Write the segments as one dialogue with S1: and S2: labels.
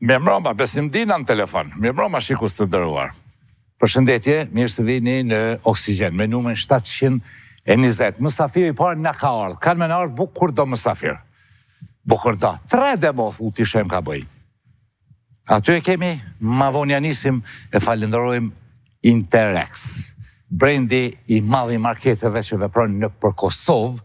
S1: Mirëmbrëma, Besimdina në telefon. Mirëmbrëma, shikus të nderuar. Përshëndetje, mirë se vini në Oksigen, me numrin 720. Mësafiri parë në ka ardhë. Kanë me në ardhë bukur do mësafir. Bukur do. 3 demoth u tishem ka bëj. Aty e kemi, ma vonë janisim e falenderojmë Interex. Brendi i madh i marketeve që vepron në për Kosovë,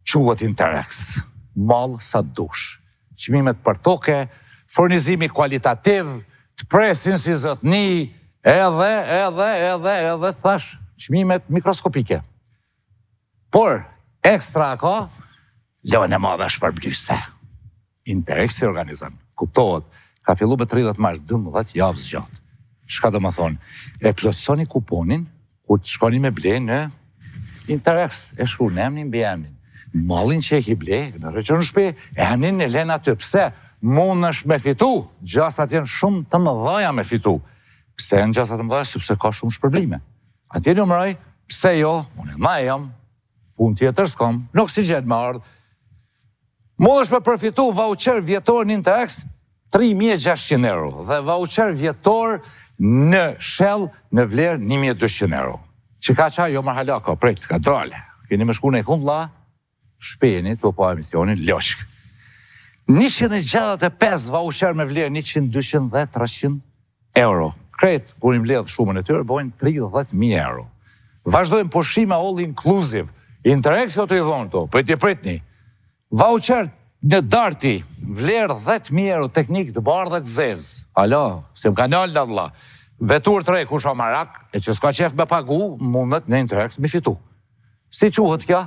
S1: quhet Interex. Mall sa dush. Çmimet për toke, furnizimi kualitativ, të presin si zotni, edhe, thash, çmimet mikroskopike. Por, ekstra ka, lëvën e madhe shpërblyese. Interex i organizon. Kuptohet, ka fillu me 30 mars, 12 javë zgjatë. Shka do më thonë, e plotësoni kuponin, kur të shkoni me ble në Interex, e shkru në emnin bë emnin. Mallin që e ki ble, në rëqën shpe, emnin e lena të pse, mund është me fitu, gjasat janë shumë të mëdhaja me fitu. Pse janë gjasat të mëdhaja, sepse ka shumë shpërblime. Atje një mëraj, pse jo, unë e ma jam, pun tjetër s'kom, nuk si gjetë më ardhë. Mund është me përfitu voucher vjetor në Interex 3.600 euro, dhe voucher vjetor në Shell në vlerë 1.200 euro. Që ka qa, jo marhala ka prejt, ka drale. Keni me shku në e kumbla, shpenit, po emisionin, loshk. 165 voucher me vlerë 100, 200 dhe 300 euro. Kretë, kur i mbledh shumën e tyre, bojnë 30.000 euro. Vazhdojmë pushime all inclusive. Interex o të i dhonë to, për t'i pritni. Voucher në darti, vlerë 10.000 euro, teknik të bardhe të zezë. Alo, se më kanal në vla. Vetur të rej, ku shë marak, e që s'ka qef me pagu, mundet në Interex me fitu. Si quhet kja?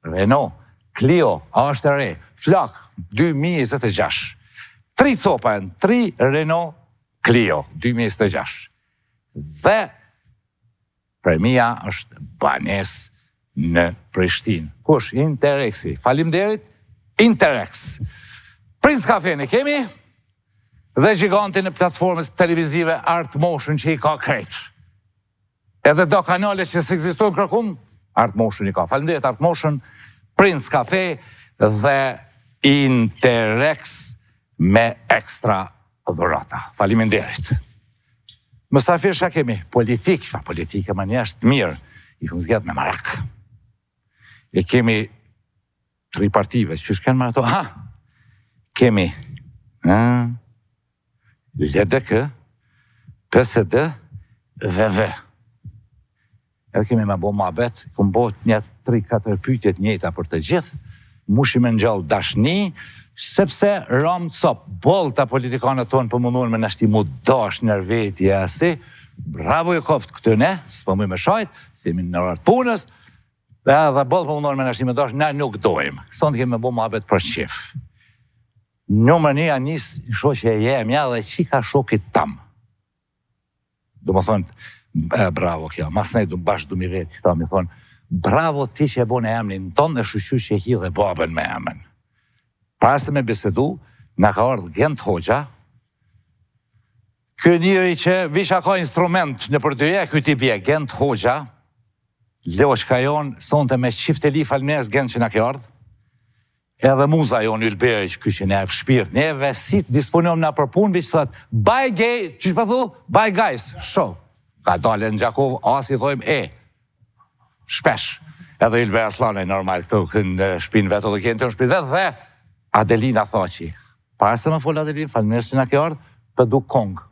S1: Renault, Clio, a është e re, flak, 2026. 3 copen, 3 Renault Clio, 2026. Dhe premia është banes në Prishtinë. Kush? Interexi. Faleminderit, Interex. Prince Cafe në kemi, dhe gigantin në platformës televizive Art Motion që i ka krejt. Edhe do kanale që s'ekzistojnë kërkum, Art Motion i ka. Faleminderit Art Motion, Prince Cafe dhe Interex me ekstra dhurata. Faleminderit. Mësafir shka kemi? Politik e më njështë mirë, i këmë zgjatë me marak. E kemi 3 partive, që shkenë më ato? Kemi LDK, PSD dhe V. Edhe kemi me bo mabet, këmë bo një 3-4 pyetjet njëta për të gjithë, mushim e në gjallë dashni, sepse ramë cop, bolta politikanët tonë për mundur me nështi mu dash nërveti e asi, bravo e koft këtëne, së përmuj me shajt, se jemi në rartë punës, dhe bolta për mundur me nështi me dash, ne nuk dojmë. Sonë kemi me bo mabet për qif. Numër një anis shoqe e jemja dhe qika shokit tam. Do më thonë, bravo kja, mas nej du bashkë du mi vetë, këta mi thonë, bravo ti që e bo në emnin tonë dhe shushu që e hi dhe babën me emën. Para se me bisedu, në ka ardhë Gent Hoxha, kë njëri që visha ka instrument në përdyje, këti bje Gent Hoxha, Leoshka jonë, sonte me qifteli falmines Gent që në ka ardhë, edhe muza jonë Ylberi që kështë në e shpirt, neve si të disponion në përpun, që thëtë, bye gay, që që pëthu? Bye guys, show. Ka dalë në Gjakov, asi thojmë, shpesh. Edhe Ylberi Aslane, normal, këtu në shpinë vetë, dhe kjenë të në shpinë vetë, dhe Adelina Thaci. Para se më folë Adelina, falënderit që në ke ardhë, për du kongë,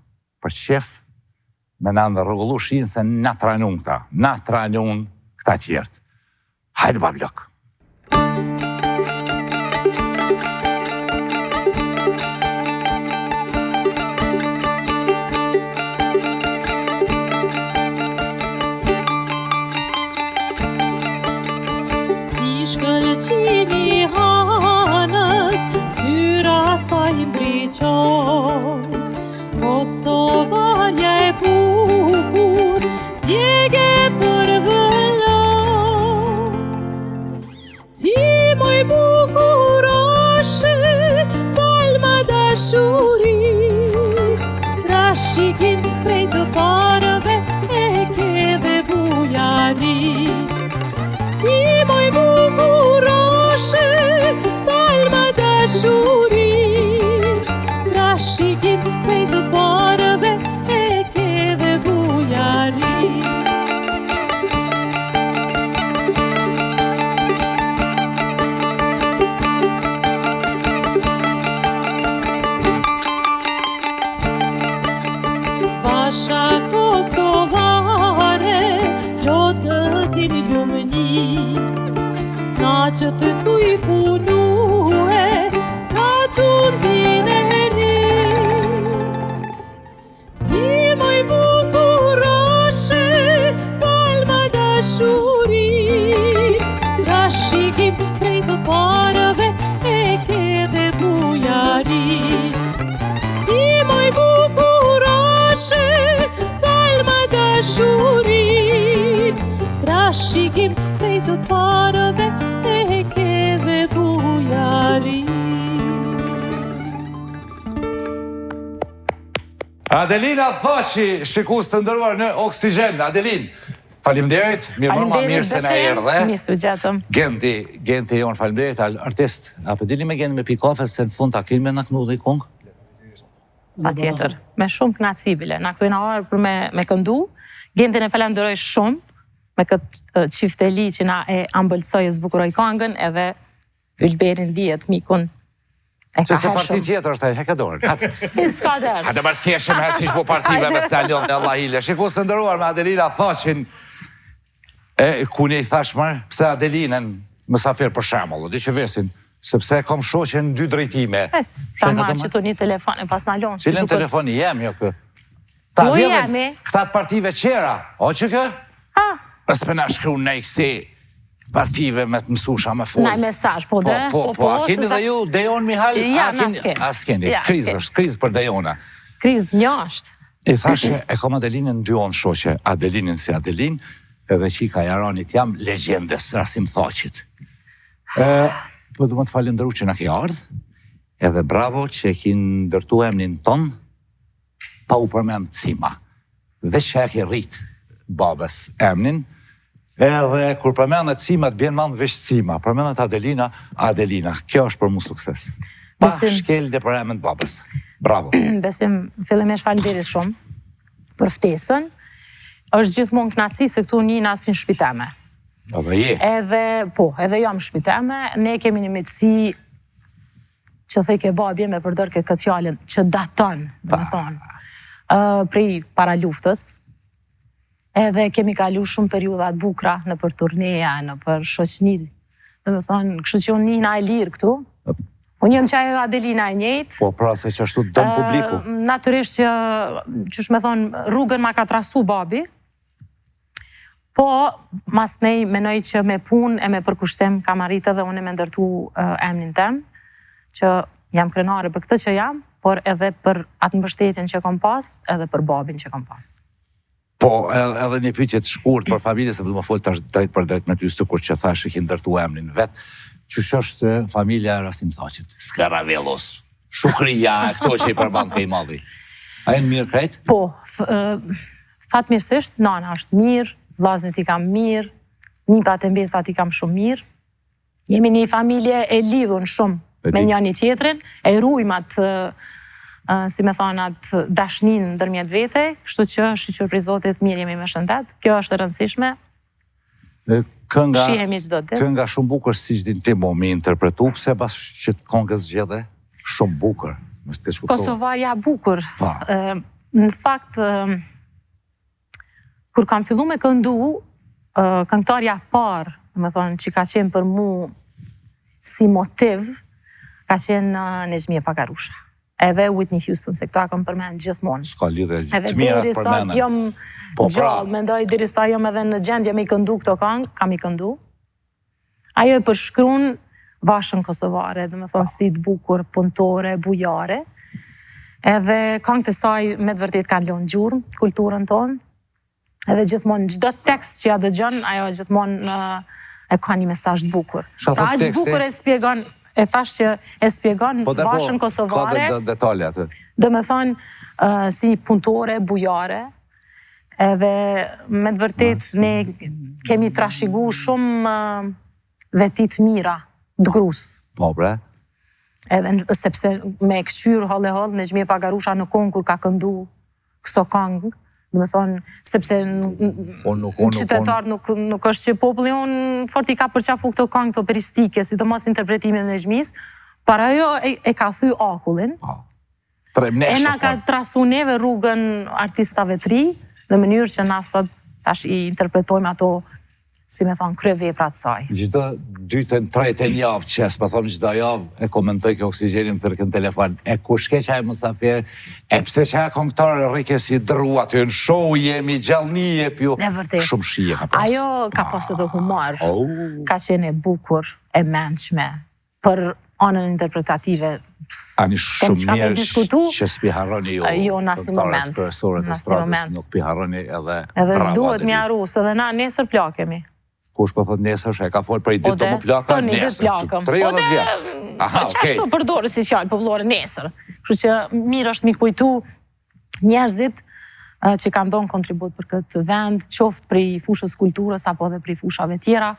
S1: për qef, me në ndë rëgullu shinë se na tranun këta, na tranun këta qertë. Hajde bablok.
S2: Shkëlqimi hanës, tyra sa i ndriqon. Kosova je bukur, djege për vëllon. Ti moj bukur oshe, fal më dashuri, rashikim prej të parëve, e ke dhe bujani. Ti moj bukur oshe, fal më dashuri, Dasha kosovare, lotësin ljumëni, na që të tuj punue, ka tundin e ri. Ti moj bukuroshe, palma dashuri, dashikim prej të parëve, e ke dhe bujari. Ti moj bukuroshe, palma dashuri, dashikim prej të parëve, e ke dhe bujari.
S1: Adelina Thoqi, shikus të ndëruar në Oksigen. Adelin, faleminderit, mirë se na erdhe.
S3: Mirë se u gjetëm.
S1: Genti jonë, faleminderit, artist. Apo dili me Genti me pikafe se në fund takime na knu dhe i kong?
S3: Pa tjetër, me shumë knaci bile. Na këtu i na arë për me këndu. Gentin e falenderoj shumë me këtë qifteli që na e ambëlsoj e zbukuroj kangën, edhe Ylberin dijet mikun e ka
S1: Se parti
S3: hershëm.
S1: tjetër është e hekadorën.
S3: S'ka derë.
S1: Hajde marrë të keshëm si shpo partive me stalion dhe Allah hile. Shikus të ndëruar me Adelina Thoqin, ku një i thashmër, pse Adelinën mësafir për shemull, di që vesin, sepse kam shoqen dy drejtime.
S3: Ta marrë që tu një telefon e pas në alonë.
S1: Cilën telefoni jem, jo kë?
S3: Jo jemi.
S1: Këtat partive qera, o që kë?
S3: Ha,Ës
S1: për na shkru në kësi partive me të mësusha me folë.
S3: na i mesazh, po dhe.
S1: Po, a keni dhe ju, Dejon Mihal?
S3: Ja, na s'keni.
S1: A s'keni,
S3: Ja,
S1: kriz
S3: s'keni.
S1: është, kriz për Dejona.
S3: Kriz njashtë.
S1: I thashe, e kom Adelinën dyon shoqe, Adelinën si Adelin, edhe qika Jaranit jam legjendes Rasim Thoqit. Po du më të falendëru që na ke ardhë, edhe bravo që e ki ndërtu emnin ton, pa u përmend Cima. Veç që e ke rrit babes emnin, edhe kur përmendet Cima të bjen manë veç Cima, përmendet Adelina, Adelina. Kjo është për mu sukses. Pa shkel dhe për emën babes. Bravo.
S3: Besim, fillimisht faleminderit shumë për ftesën. Është gjithmonë knaci se këtu një nasin shpiteme.
S1: Edhe je.
S3: Edhe jam shpiteme. Ne kemi një miqësi që thej ke babje me përdor këtë fjalën që daton, do të thonë, prej para luftës. Edhe kemi kalu shumë periudha të bukura në për turneja, në për shoqni. Do të thonë, kështu që unë njëna e lirë këtu. Unë jam që ajo Adelina e njëjtë.
S1: Po pra se që ashtu dëm publiku.
S3: Natyrisht që me thonë, rrugën ma ka trastu babi, po mas nej menoj që me punë e me përkushtim kam arritë dhe unë me ndërtu emnin tem, që jam krenare për këtë që jam, por edhe për atë mbështetjen që kom pas, edhe për babin që kom pas.
S1: Po, edhe një pyetje të shkurt për familje, se më folë tash drejt për drejt me ty, sikur që thash që ki ndërtu emnin vetë, që është familja Rasim Thoqit, Skaravelos, Shukria, këto që i përban këj madhi. A e në mirë krejt?
S3: Po, fatmirësisht, nana është mirë, vllaznit i kam mirë, nipat e mbesat i kam shumë mirë. Jemi një familje e lidhun shumë me njëri tjetrin, e rujmë atë, si me thonë, atë dashnin ndërmjet vete, kështu që shqyqur prej Zotit mirë jemi me shëndet. Kjo është e rëndësishme. Shihemi çdo ditë.
S1: Kënga shumë bukur si që din ti mo me interpretu, pse pas që të këngës gjede shumë bukur.
S3: Kosovaria bukur. Në fakt, kur kam fillu me këndu, këngëtarja parë, me thonë, që ka qenë për mu si motiv, ka qenë Nejmie Pagarusha. Edhe Whitney Houston, se këto a kam përmenë gjithmonë.
S1: Ska lidhe,
S3: edhe
S1: të mirat
S3: deri sa jam gjallë, mendoj deri sa jam edhe në gjendje me i këndu këto këngë, kam i këndu. Ajo e përshkruan vashën kosovare, dhe me thonë si të bukur, punëtore, bujare. Edhe këngët e saj me të vërtet kanë lënë gjurmë, kulturën tonë. Edhe gjithmonë çdo tekst që ja dëgjon, ajo gjithmonë e ka një mesazh të bukur. Pra aq bukur e spjegon, e thash që e spjegon vashën kosovare.
S1: Ka dhe detalje atë.
S3: Dhe me thonë, si punëtore, bujare, edhe me të vërtet ne kemi trashigu shumë vetit mira, të grusë.
S1: Po, bre.
S3: Edhe sepse me këqyrë hëlle Nejmie Pagarusha në kohën kur ka këndu këso këngë, dhe me thonë, sepse qytetarë nuk është që populli unë fort i ka përqafu këto këngë të operistike, sidomos interpretimin e Nejmis, para jo e ka thy akullin, E na ka trasu neve rrugën artistave të ri, në mënyrë që na sot tash i interpretojmë ato, si me thonë, kryeveprat saj.
S1: Çdo dytën, tretën javë që s'po them çdo javë e komentoj kjo Oksigenin tërkën telefon. E ku shkeqa e musafir, e pse që këngëtarë rrike si dru aty në show jemi gjallëni e pju.
S3: E vërtet.
S1: Shumë shije ka pas.
S3: Ajo ka pas edhe humor. Ka qenë e bukur, e mençme, për anën interpretative.
S1: Ani shumë njerëz
S3: diskutu,
S1: që s'pi harroni ju.
S3: Jo, në asnjë moment.
S1: Profesorët e stradës nuk pi harroni edhe
S3: Edhe s'duhet mja rusë, edhe na nesër plakemi.
S1: Kush po thot nesër, që e ka folë për i ditë të më plaka, nesër.
S3: Po që ashtu përdore si fjallë popullore nesër. Kështu që mirë është mi kujtu njerëzit që kanë dhënë kontribut për këtë vend, qoftë prej fushës kulturës apo dhe prej fushave tjera,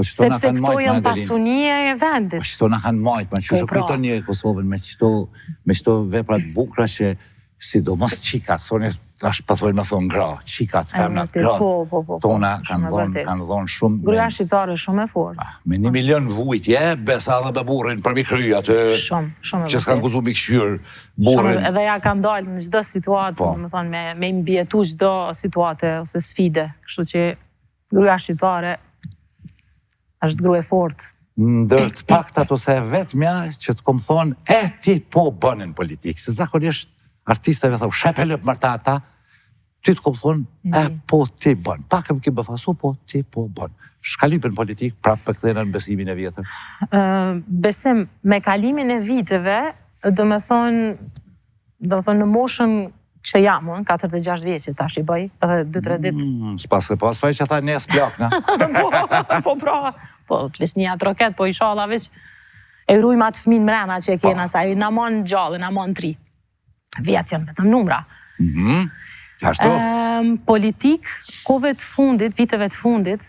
S3: sepse këto janë pasunie e vendit.
S1: Po qëto në kanë majtë, ma që shë kujton një Kosovën me qëto veprat bukra që sidomos qikat, thoni, tash pëthojnë me thonë gra, qikat, femnat, gra, tona kanë dhonë shumë...
S3: Gruja shqiptare shumë e fort.
S1: Me 1 milion vujtje, besa dhe me burin për mi kry atë, që s'kanë guzu mi këshyr burin.
S3: Edhe ja kanë dalë në gjdo situatë, me imbjetu gjdo situate ose sfide, kështu që gruja shqiptare është gru e fort.
S1: Ndër të paktat ose vetëmja që të kom thonë, ti po bënin politikë, se zakonisht artistave thau, shepe lëpë mërta ata, ty të kom thonë, po ti bën. Pakëm ki bëfasu, po ti po bën. Shkalipin politik, prapë për këthejnë në besimin e vjetër?
S3: Besim, me kalimin e viteve, do me thonë në moshën që jam, 46 vjeqe tash i bëj, edhe 2-3 ditë.
S1: S'pas e pas faj që tha nes plak, na?
S3: Po pra, po plisnija të roket, po i shala veç, e rujma të fmin mrena që e kena, sa i namon gjallë, namon 3. Vjetë janë vetëm numra.
S1: Qashtu?
S3: Politik, kove të fundit, viteve të fundit,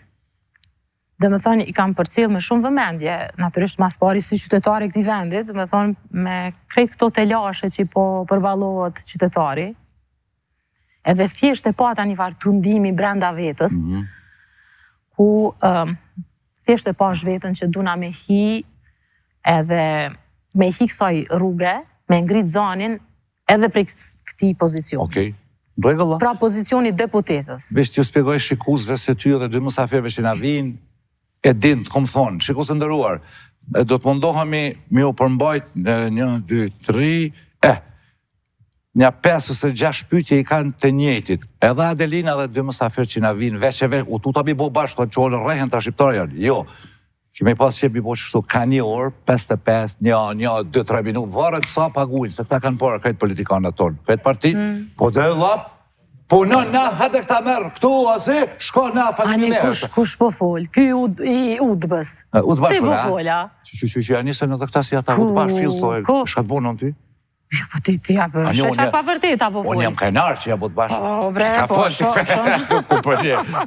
S3: dhe me thonë, i kam përcjell me shumë vëmendje, natyrisht mas pari si qytetari këti vendit, dhe me thonë, me krejt këto telashe që po përbalohet qytetari, edhe thjesht e pata një farë tundimi brenda vetës, ku thjesht e pash vetën që duna me hi, edhe me hi kësaj rrugë, me ngrit zanin, edhe prej këti pozicion.
S1: Okej, dojgëlla.
S3: Pra pozicioni deputetës.
S1: Vesh t'ju spjegoj shikuzve se ty dhe 2 musafirve që na vinë, e din të kom thonë, shikus të ndëruar, do të mundohemi mi u përmbajt në 1, 2, 3, një 5 ose 6 pyetje i kanë të njëjtit. Edhe Adelina dhe 2 musafir që na vinë, veç e veç, u tu ta bi bo bashkë, të qollë rehen të shqiptarë janë. Jo, kemi pas që bi bo qështu, ka 1 orë, 55, 2-3 minutë, varet sa paguajnë, se këta kanë parë krejt politikanët tonë, krejt partit, po dhe lap, po na, hëtë këta merë, këtu, asi, shko na, faliminert.
S3: Ani, kush po fol? Ky i udbës.
S1: Udbës,
S3: ti po fol, a?
S1: Që ja nisën edhe këta si ata udbës filë, thoi, shka të bonë në ty?
S3: Po ti japë, shesha pa vërtet, apo fol?
S1: Unë jam kajnar që jabot bashkë.
S3: O, bre, po, shumë.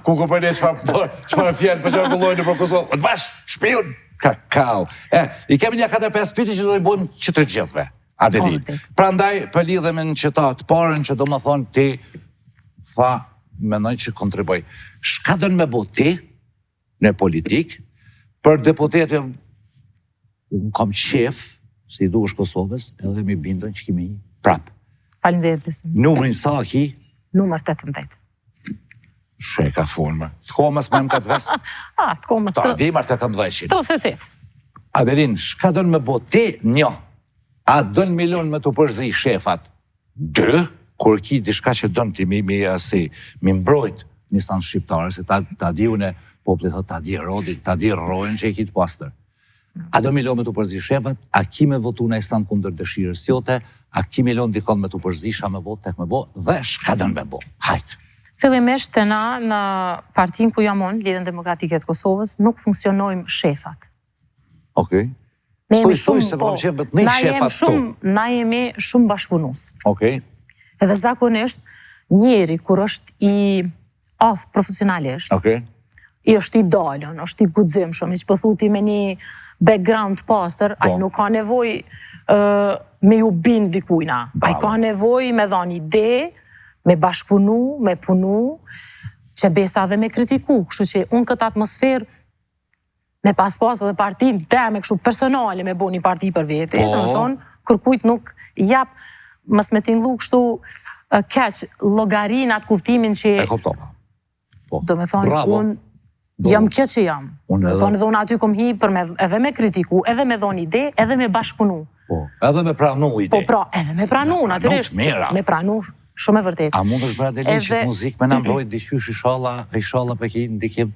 S1: Ku përne, qëfar fjellë për qërë këllojnë për Kosovë. Udbës bashkë, shpion, kakao. I kemi një 4-5 piti që do i bojmë që të gjithve, Adelin. Pra ndaj, për lidhemi në qëtatë parën që do më thonë ti, fa, menoj që kontriboj. Shka dënë me bo ti, në politik, për deputetin, unë kam qef, si du është Kosovës, edhe mi bindon që kime një prapë.
S3: Faleminderit, besim.
S1: Numrin sa ki?
S3: Numër 18.
S1: Shë ka formë. Të komës me më këtë ves?
S3: Të komës
S1: të... Ta, dimar 18.
S3: 38.
S1: Adelin, shka dënë me bo ti? Një. A dënë milion me të përzi shefat? 2. Kur ki dishka që dënë ti mi mbrojt një sanë shqiptare, se ta di une popli thot, ta di rodit, ta di rojnë që i kitë pastër. A do milion me të përzi shefat, a ki me votu në i sanë kundër dëshirës jote, a ki milion dikon me të përzi sha me bo, tek me bo, dhe shka dënë me bo. Hajtë.
S3: Fillimisht të na në partin ku jam unë, Lidhjen Demokratike të Kosovës, nuk funksionojmë shefat.
S1: Okej.
S3: Na jemi shumë bashkëpunus.
S1: Okej.
S3: Edhe zakonisht, njeri kur është i aftë profesionalisht, i është i dalën, është i guxim shumë, i që pëthuti me një background pastor, a i nuk ka nevoj me ju bind dikujna. A i ka nevoj me dhanë ide, me bashkëpunu, me punu, që besa dhe me kritiku. Kështu që unë këtë atmosferë, me pas edhe partin, me kështu personale me bo një parti për vete, në thonë, kërkujt nuk jap mos me tingëllu kështu keq llogarin atë kuptimin që
S1: E kuptova. Po.
S3: do me thonë
S1: Bravo.
S3: unë jam kjo që jam.
S1: Unë
S3: Do me
S1: edhe-
S3: thonë edhe unë aty kom hi për edhe me kritiku, edhe me dhon ide, edhe me bashkëpunu.
S1: Po, edhe me pranu ide.
S3: Po pra, edhe me pranu, natyrisht.
S1: mira.
S3: Me pranu, shumë e vërtet.
S1: A mund është Bradelin që
S3: Edhe-
S1: muzikë me në mbrojt diqysh inshallah për ki ndikim?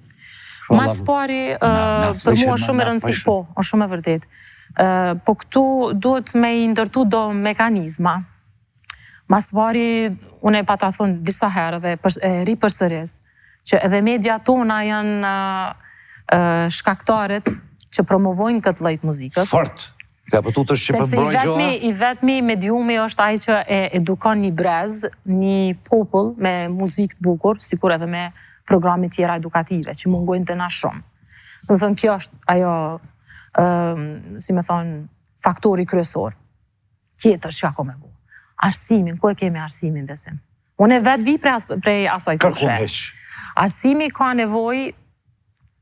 S3: Mas pari, për mua është shumë e rëndësi, po, është shumë e vërtet. Po këtu duhet me i ndërtu do mekanizma. Mas pari, unë e pata thonë disa herë dhe e ri përsëris, që edhe media tona janë shkaktarët që promovojnë këtë lloj muzikës.
S1: Fort. Ka vëtu të shqipë
S3: Sepse
S1: mbroj gjoha?
S3: i vetmi mediumi është ai që e edukon një brez, një popull me muzikë të bukur, sikur edhe me programe tjera edukative, që mungojnë të na shumë. Do të thonë, kjo është ajo, si me thonë, faktori kryesor. Tjetër që ako me bu. Arsimin, ku e kemi arsimin besim? Unë e vetë vi prej asoj
S1: Kërku
S3: fushe.
S1: heq.
S3: Arsimi ka nevoj,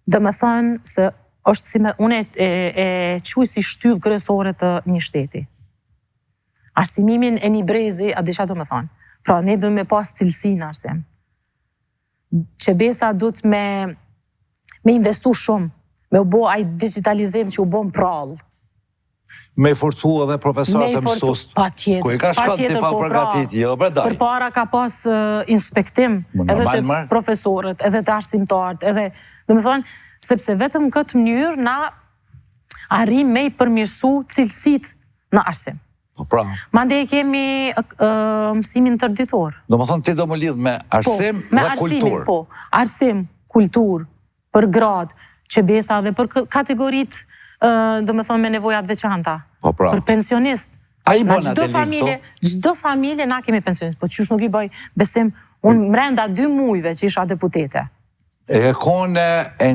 S3: dhe me thënë se është si me, unë e quj si shtyllë kryesore të një shteti. Arsimimin e një brezi, a disha do me thënë. Pra, ne du me pas cilësi në arsim. Që besa du të me investu shumë, me u bo aj digitalizim që u bo më prallë.
S1: Me forcu edhe profesorët e mësust.
S3: Pa tjetër.
S1: Ku i ka shkon ti pa përgatit, jo bre daj.
S3: Për para ka pas inspektim, edhe
S1: normal,
S3: të
S1: mërë.
S3: profesorët, edhe të arsimtarët, edhe, dhe me thonë, sepse vetëm këtë mënyrë na arrim me i përmirësu cilësit në arsim.
S1: Po pra.
S3: Mande kemi mësimin tërditor.
S1: Do më thonë ti do më lidh me arsim
S3: me
S1: dhe
S3: arsimin,
S1: kulturë.
S3: po. Arsim, kulturë, për grad, që besa dhe për kategorit, do me thonë me nevojat veçanta.
S1: Po pra.
S3: Për pensionist.
S1: A i
S3: Na
S1: bona
S3: çdo
S1: delikto?
S3: çdo familje na kemi pensionist, po qysh nuk i bëj besim, unë mrenda 2 mujve që isha deputete.
S1: E kone e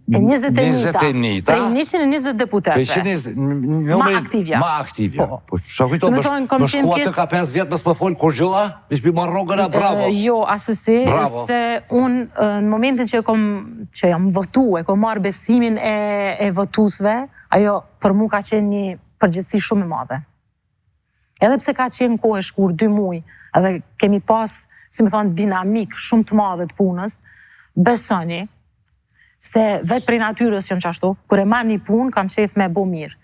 S3: 21-ta,
S1: 21-ta.
S3: prej 120 deputetve. Ma aktivja.
S1: Ma aktivja.
S3: Po.
S1: Po, sa kujto,
S3: Do me thonë, kam
S1: më
S3: qenë
S1: shkua të
S3: pjesë-
S1: ka 5 vjetë mësë më folë kur gjoha, ishë bi marrë rogëra, bravo.
S3: Jo, asësi,
S1: Bravo.
S3: se unë në momentin që jam votu, e kom marrë besimin e votusve, ajo për mu ka qenë një përgjithësi shumë e madhe. Edhe pse ka qenë kohë e shkur, 2 muj, edhe kemi pas, si me thonë, dinamik shumë të madhe të punës, besoni, se vetë prej natyrës jam qashtu, kur e marrë një punë, kam qef me bo mirë.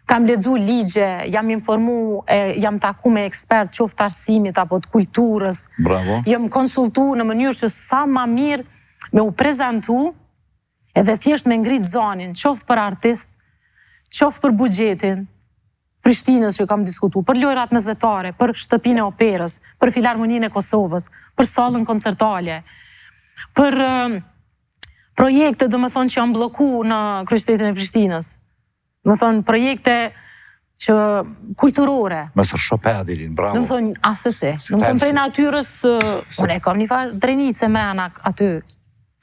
S3: Kam lexu ligje, jam informu, jam taku me ekspert, qoftë arsimit apo të kulturës.
S1: Bravo.
S3: Jam konsultu në mënyrë që sa ma mirë me u prezentu, edhe thjesht me ngrit zanin, qoftë për artist, qoftë për buxhetin, Prishtinës që kam diskutu, për lojrat mezetare, për shtëpinë e operës, për Filharmoninë e Kosovës, për sallën koncertale, për projekte, dhe më thonë, që janë bloku në kryeqytetin e Prishtinës. Dhe më thonë, projekte që kulturore.
S1: Mësë Shopedilin, bravo.
S3: Dhe më thonë, asëse. Dhe më thonë, prej natyrës, unë e kam një farë drenice mrena aty,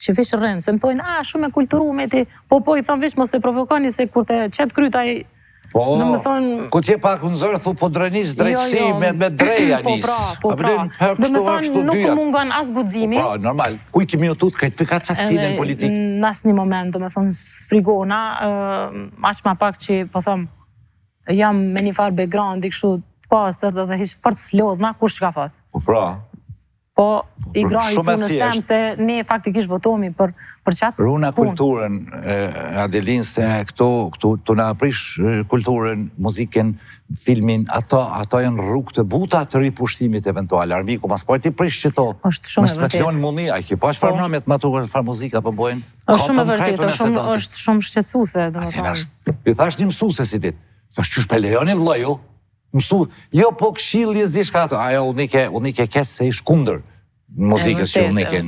S3: që vishë rrënë, se më thonë, shumë e kulturu me ti, po, i thonë, vish mos e provokoni, se kur të qetë kryta i...
S1: Po,
S3: Në më thonë...
S1: ku t'je pak në zërë, thu po drejnis, drejtësi, me dreja nis.
S3: Po pra. Dhe më thonë, nuk mungon as guximi.
S1: Po pra, normal. Kuj kimi o tut, ka i të fikat saktinën politikë?
S3: Në asë një moment, dhe më thonë, sfrigona, aq ma pak që, po thëmë, jam me një farë background, i kështu të pastër, dhe hiç fort s'lodhna, kur shka thot.
S1: Po pra.
S3: Po, i gra i punës tem, se ne faktikisht votomi për qatë punë.
S1: Runa kulturën, Adelin, se këtu të na aprish kulturën, muziken, filmin, ato janë rrugë të buta të ripushtimit eventuale. Armiku, mas po e ti prish që to.
S3: Është shumë e vërtet.
S1: Mësë me t'jonë mundi, a i ki pa që farë namet ma tukër farë muzika për bojnë.
S3: Është shumë e vërtet, është shumë shqetësuese, dhe më thonë.
S1: I thash një mësuse si dit. Thash qysh pe lejoni vloju, mësu, jo po këshiljes di shka ato, ajo unike ketë se ish kundër muzikës që unike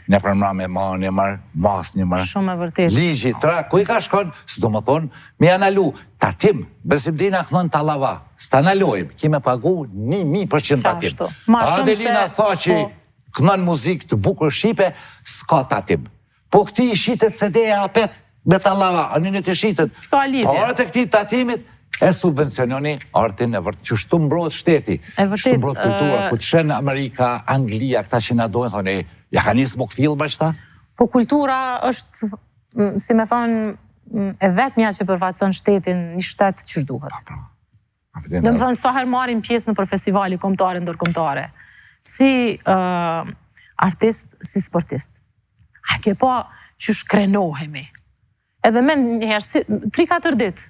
S1: në përmra me ma një marë, mas një marë.
S3: Shumë e vërtet.
S1: Ligji, tra, ku i ka shkon, s'do më thonë, mi analu, tatim, besimdina kënon talava, s'ta analojmë, ki me pagu 1.000% tatim. Adelina tha që kënon muzikë të bukur Shqipe, s'ka tatim. Po këti i shitet CD-a apet me talava, anin e të shitet.
S3: S'ka lidhje.
S1: Parët e këti tatimit, e subvenciononi artin e vërtë, që shtu mbrojt shteti, shtu mbrojt kultura, ku të shenë Amerika, Anglia, këta që nga dojnë, thonë, ja ka njësë më këfilë ba qëta?
S3: Po kultura është, si me thonë, e vetë mja që përfaqëson shtetin, një shtet që duhet. Do më thënë, sa herë marrim pjesë në për festivali kombëtare, ndërkombëtare, si artist, si sportist. A ke pa që shkrenohemi. Edhe me njëherë, 3-4 ditë,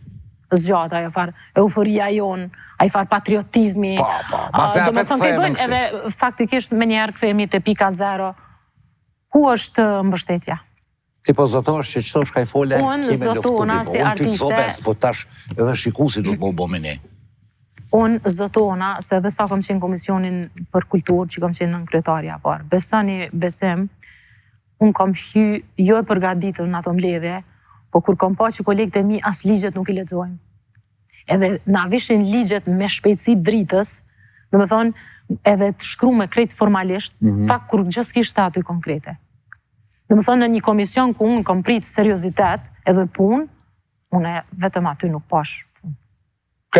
S3: zgjata ajo farë euforia jonë, ajo farë patriotizmi. Do me thënë, këjbën, edhe faktikisht me njëherë këthejemi të pika 0. Ku është mbështetja?
S1: Ti po zotosh që qëto shka i fole,
S3: unë zotona si artiste...
S1: Unë ty të po tash edhe shikusi du të bo me ne.
S3: Unë zotona, se edhe sa kom qenë komisionin për kulturë, që kom qenë në kryetarja parë. Besoni, besim, unë kom hy, jo e përgatitër në ato mbledhje, po kur kom pa që kolegët e mi, as ligjet nuk i lexojnë. Edhe na vishin ligjet me shpejtësi dritës, dhe me thonë, edhe të shkru me krejt formalisht, fakt kur gjë s'kishte aty konkrete. Dhe me thonë, në një komision ku unë kom prit seriozitet edhe punë, unë vetëm aty nuk pash punë.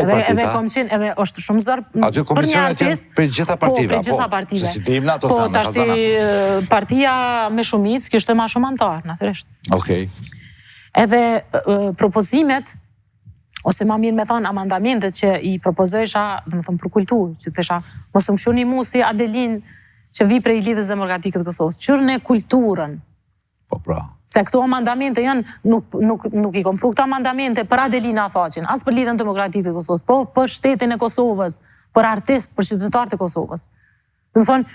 S3: Edhe kom qenë, edhe është shumë zërë
S1: aty
S3: për një artist.
S1: Për gjitha partive.
S3: Po, për gjitha partive.
S1: Se si të im në ato
S3: po,
S1: sanë.
S3: Po, tashti partia me shumicë kishte ma shumë antarë, natyrisht.
S1: Okej.
S3: Edhe propozimet, ose ma mirë me thonë amandamentet që i propozojsha, dhe me thonë për kulturë, që të thesha, mos të më shuni mu si Adelin që vi prej Lidhës Demokratikës Kosovës, qërën e kulturën.
S1: Po pra.
S3: Se këto amandamente janë, nuk i kompru këto amandamente për Adelina Thaqin, as për Lidhën Demokratikës Kosovës, po për shtetin e Kosovës, për artist, për qytetarët e Kosovës. Dhe me thonë,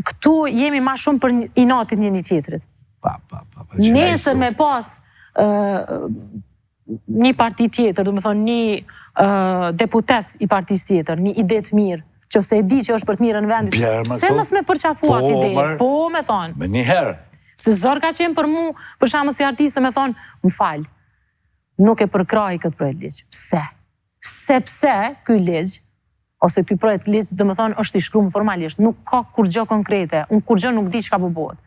S3: këtu jemi ma shumë për inatit një tjetrit. Nesër me pas një parti tjetër, dhe me thonë një deputet i partis tjetër, një ide të mirë, që fse e di që është për të mirë në vendit, pse mos me përqafuat ide? Po, me thonë.
S1: Me njëherë.
S3: Se zërë ka qenë për mu, për shamë si artiste, me thonë, më falë, nuk e përkraj këtë projekt ligjë. Pse? Sepse këj ligjë, ose këj projekt ligjë, dhe me thonë, është i shkrumë formalisht, nuk ka kur gjë konkrete, unë kur gjë nuk di që ka përbot.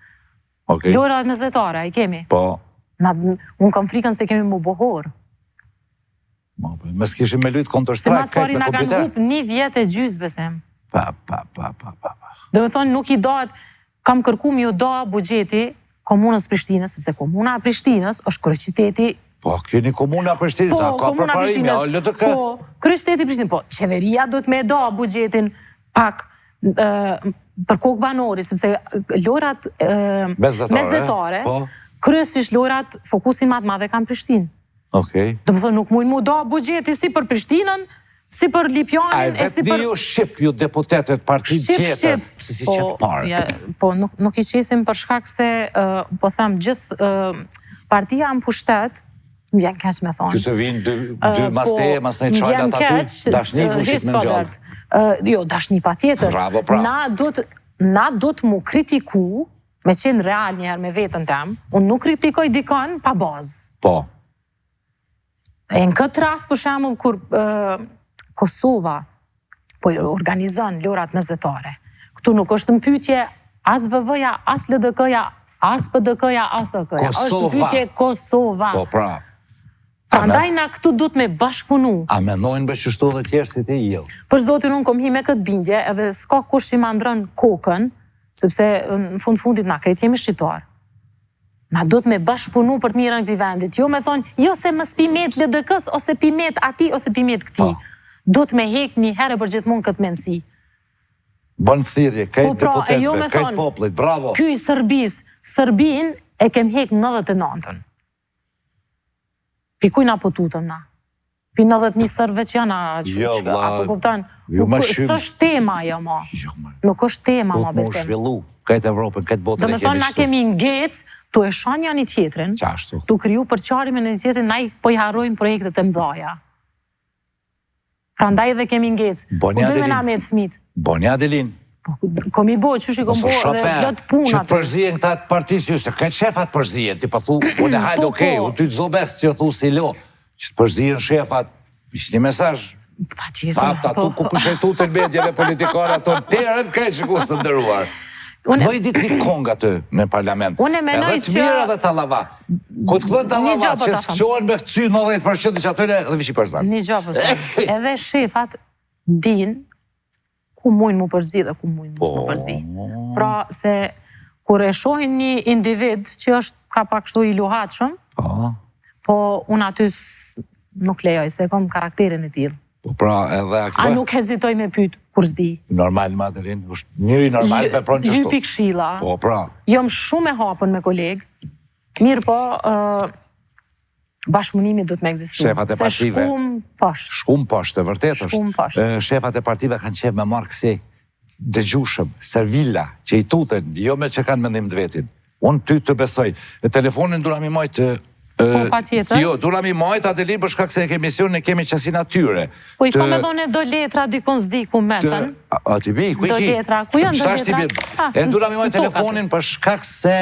S3: Lojrat mesdhetare, i kemi?
S1: Po.
S3: Unë kam frikën se kemi mu bohorë.
S1: Me s'kishim me lujtë Counter-Strike,
S3: kajtë me kompjuter. Se mas pari nga kanë hup 1 vjet e gjysë, besem. Dhe me thonë, nuk i dohet, kam kërku mi u do bugjeti komunës Prishtinës, sepse komuna Prishtinës është kryeqyteti.
S1: Po, keni komuna Prishtinës, a ka përparimi, a LDK?
S3: Po, kryeqyteti Prishtinës, po, qeveria do të me do bugjetin pak për kokë banori, sepse lojrat mesdhetare, kryesisht lojrat fokusin ma të madhe kanë Prishtinë. Do më thonë, nuk mujnë mu do bugjeti si për Prishtinën, si për Lipjanin,
S1: e si për... A vetë një shqip ju deputetet partit tjetër, si si qëtë parë?
S3: Po, nuk i qesim për shkak se, po them, gjithë partia në pushtet, më vjen keq me thonë.
S1: Këse vinë dy masteje, masnej qajlat aty, dashni pushit me në gjallë.
S3: Jo, dashni pa tjetër.
S1: Bravo, pra.
S3: Na do të mu kritiku, me qenë real njëherë me vetën tem, unë nuk kritikoj dikon pa bazë.
S1: Po.
S3: E në këtë rast, për shemull, kur Kosova po organizon lojrat mesdhetare, këtu nuk është në pyetje as VV-ja, as LDK-ja, as PDK-ja, as AK-ja. Është në pyetje Kosova.
S1: Po, pra.
S3: Prandaj na këtu du të me bashkëpunu.
S1: A menojnë be qështu dhe tjerë si te jo?
S3: Për zotin unë kom hi me këtë bindje, edhe s'ka kush që ma ndrën kokën, sepse në fundit na krejt jemi shqiptarë. Na do të me bashkëpunu për të mirën këti vendit. Jo me thonë, jo se më spimet LDK-s, ose pimet ati, ose pimet këti. Do të me hek një herë për gjithmonë këtë mensi.
S1: Bënë thirje, kajtë deputetve, kajtë poplit, bravo.
S3: Ky i Sërbin e kem hek 99-ën. Pi kuj na po tutëm na? Pi 90.000 sërbë që janë apo kuptan? Së është tema jo ma. Nuk është tema ma besim.
S1: Po të më shvillu, kajtë Evropën, kajtë botën e kemi shtu.
S3: Do me thonë, na kemi ngec, tu e shanja një tjetrin, tu kriju përqarime në një tjetrin, na i po i harrojmë projektet e mdhaja. Pra ndaj dhe kemi ngec. U dojme na me të fmit.
S1: Boni Adelin.
S3: Kom i bo, që shi kom bo dhe vlot puna.
S1: Që të përzien këta të partisë ju, se këtë shefat përzien, ti pa thu, unë e hajde okej, u ty të zobes që thu si lo, që të përzien shefat, ishtë një mesaj.
S3: Pa qitër.
S1: Fapta, tu ku pëshetu të medjeve politikare, ato terën kaj që kusë të ndëruar. Më i ditë një konga të në parlament.
S3: Unë e menoj që...
S1: Edhe të mirë edhe të lava. Ko të këllën të lava, që s'këshohen me këcy 90% që atyre edhe vishi përzak.
S3: Një gjopë të edhe shefat din ku mujnë mu përzi dhe ku mujnë mu përzi. Pra se kur e shohin një individ që është ka pak shtu i luhatshëm, po unë aty nuk lejoj se kom karakterin e tillë.
S1: Po pra, edhe
S3: A
S1: akve.
S3: nuk hezitoj me pyet kur s'di?
S1: Normal, Madelin, është njëri normal vepron që
S3: Lypi këshilla.
S1: Po pra.
S3: Jam shumë e hapën me kolegë. Mirë po, bashkëpunimi do të më ekzistojë.
S1: Shefat e partive.
S3: Se shkum poshtë.
S1: Shkum poshtë, vërtet është.
S3: Shkum poshtë.
S1: Shefat e partive kanë qef me marrë kësi dëgjushëm, servila, që i tuten, jo me që kanë mendim të vetin. Unë ty të besoj. Telefonin dura mi majtë
S3: Po, pa tjetër.
S1: Jo, dura mi majtë Adelin për shkak se e kemi emision, ne kemi qasi natyre.
S3: Po i ka me dhone do letra dikon s'di ku metën.
S1: A ti bi, ku i ki?
S3: Do letra, ku janë do
S1: Shtash ti
S3: letra?
S1: bi. E dura mi majtë telefonin për shkak se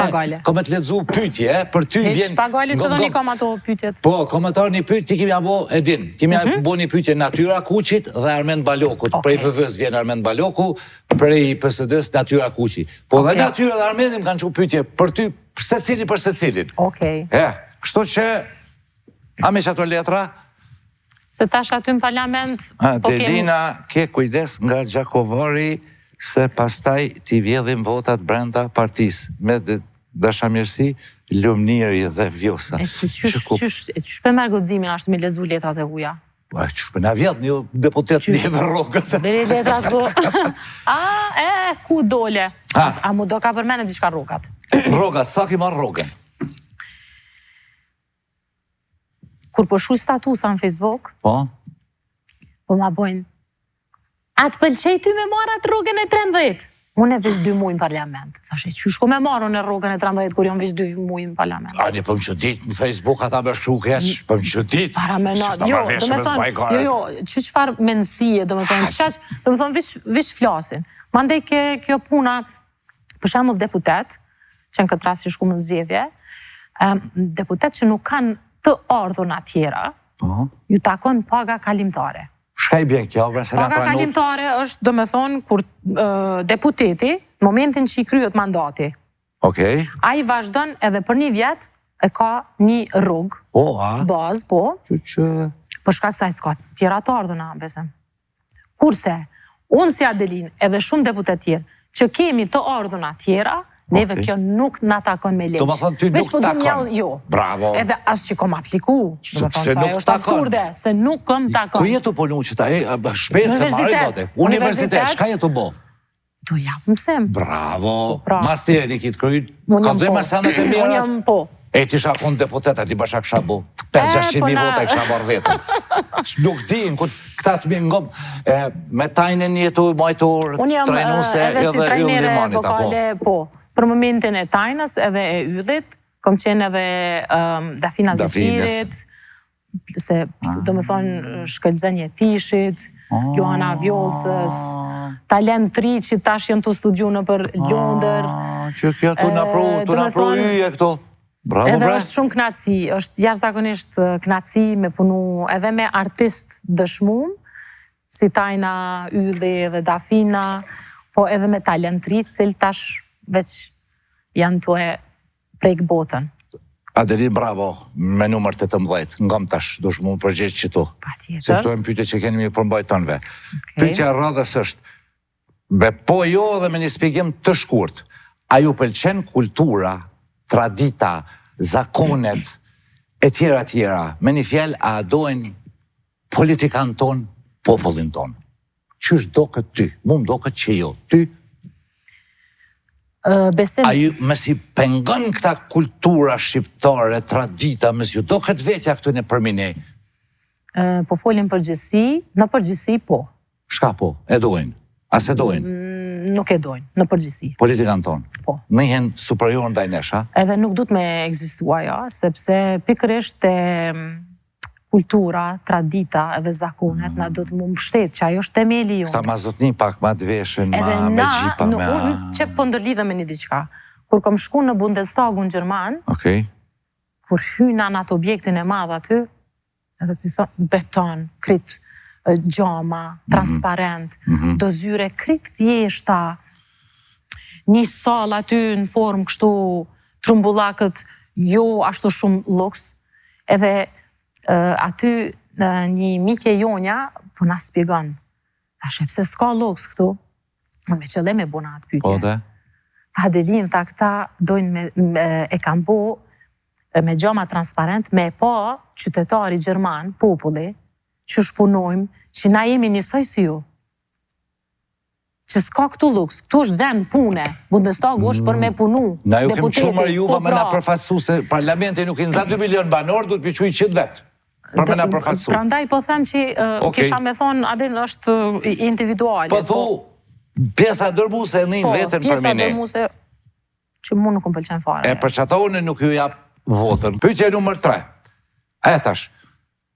S1: kom e të ledzu pytje, për ty vjen...
S3: Heq pagali se do një kam ato pytjet.
S1: Po, komentar një pyt, ti kemi abo, e din, kemi abo një pytje Natyra Kuqit dhe Armend Balokut. Prej VV-s vjen Armend Baloku, prej PSD-s Natyra Kuqi. Po dhe Natyra dhe Armendim kanë që pytje për ty, se cili për se cilin.
S3: Okej.
S1: Kështu që, a me që ato letra?
S3: Se tash aty në parlament...
S1: Delina, ke kujdes nga Gjakovari, se pastaj t'i vjedhim votat brenda partis, me dashamirësi, lumniri dhe vjosa.
S3: E qysh për merë godzimin ashtë me lezu letrat e huja?
S1: Qysh për na vjedh një deputet një dhe rogët.
S3: Beri letrat do... ku dole? A mu do ka përmene diçka rogat?
S1: Rogat, sa ki marrë rogën?
S3: Kur po shuj statusa në Facebook, po ma bojnë, atë pëlqej ty me marrë atë rrugën e 13. Unë e veç 2 muaj në parlament. Thashe, qysh ko me marrë unë e rrugën e 13 kur jam veç 2 muaj në parlament?
S1: A një pëm që dit në Facebook ata me shkru keq, pëm që dit.
S3: Para me na, jo, që qëfar mendësie, do me thonë, vish flasin. Mandej kjo puna, për shembull deputet, që në këtë rast që shku më zgjedhje, deputet që nuk kanë të ardhurna tjera, ju takon paga kalimtare.
S1: Shka i bjen kjo, vërse në
S3: paga kalimtare është, do me thonë, kur deputeti, momentin që i kryet mandati, a i vazhdon edhe për 1 vjet, e ka një rrugë, bazë, për shkak se a i s'ka tjera të ardhurna, besem. Kurse, unë si Adelin, edhe shumë deputet tjerë, që kemi të ardhurna tjera, neve kjo nuk na takon me leq.
S1: Do më thonë ty nuk takon.
S3: Jo.
S1: Bravo.
S3: Edhe as që kom apliku. Do më thonë se ajo është absurde, se nuk kom takon.
S1: Ku jetu punu që ta shpetë se marrë i bote? Universitet, shka jetu bo?
S3: Do japë mësem.
S1: Bravo. Mas të jeri kitë kryt.
S3: Unë jam po.
S1: E ti shakon deputet, e ti bësha kësha bo. 500.000 vota e kësha marrë vetëm. Nuk din, këta të mingom, me tajnen jetu majtor, trajnuse edhe yllë limanit,
S3: po. Për momentin e tajnës edhe e yllit, kom qenë edhe Dafina Zishirit, se do me thonë Shkëllëzënje Tishit, Luana Vjollësës, talent 3 që tash jenë të studiu në për Londër.
S1: Që kjo të napru yje këto. Bravo,
S3: edhe është shumë knaci, është jashtëzakonisht knaci me punu edhe me artist dëshmum, si Tajna, Ylli dhe Dafina, po edhe me talent 3, cilë tash veç janë të e prejkë botën.
S1: Adelin, bravo, me numër 18, ngam tash, do shmu përgjegjë që tu.
S3: Pa tjetër.
S1: Se këto e më pyte që keni mi përmbaj tonve. Pyetja radhës është, po jo dhe me një spjegim të shkurt, a ju pëlqen kultura, tradita, zakonet, e tjera, me një fjell, a dojnë politikan ton, popullin ton? Qysh do këtë ty? Mu më do këtë që jo, ty? A ju mësi pengon këta kultura shqiptare, tradita, mësi ju do këtë vetja këtu në përminej?
S3: Po folin përgjësi, në përgjësi po.
S1: Shka po? E dojnë? As e dojnë?
S3: Nuk e dojnë, në përgjësi.
S1: Politikan tonë?
S3: Po.
S1: Nëjhen superior ndaj nesh, a?
S3: Edhe nuk du të me egzistua, ja, sepse pikërisht e kultura, tradita edhe zakonet na do të më mbështet, që ajo është temeli jonë.
S1: Këta ma zotni pak ma dveshen, ma me gjipa, me...
S3: Edhe na, që po ndërlidhe me një diqka. Kur kom shku në Bundestagun Gjerman, kur hyna në atë objektin e madh aty, edhe për beton, krit gjama, transparent, dozyre, krit thjeshta, një sal aty në formë kështu trumbullakët, jo ashtu shumë luks, edhe aty një mike jonja po na spjegon. Thashe, pse s'ka luks këtu? Me qëllim e bona atë pytje.
S1: Po dhe?
S3: Tha Adelin, ta këta dojnë e kam bo me gjama transparent, me pa qytetari Gjerman, populli, që shpunojmë, që na jemi njësoj si ju. Që s'ka këtu luks, këtu është vend pune, Bundestagu është për me punu.
S1: Na ju kemë qumër juve me na përfatsu se parlamenti nuk i nëza 2 milion banor, du të piquj qëtë vetë. Për me na përfatsu.
S3: Prandaj po them që kisha me thonë, adin është individuale.
S1: Po thu, pjesa dërmuse e njën vetën për mine.
S3: Pjesa dërmuse që mu nuk më pëlqen fare.
S1: E për qëta unë nuk ju jap votën. Pyetja numër 3. Tash,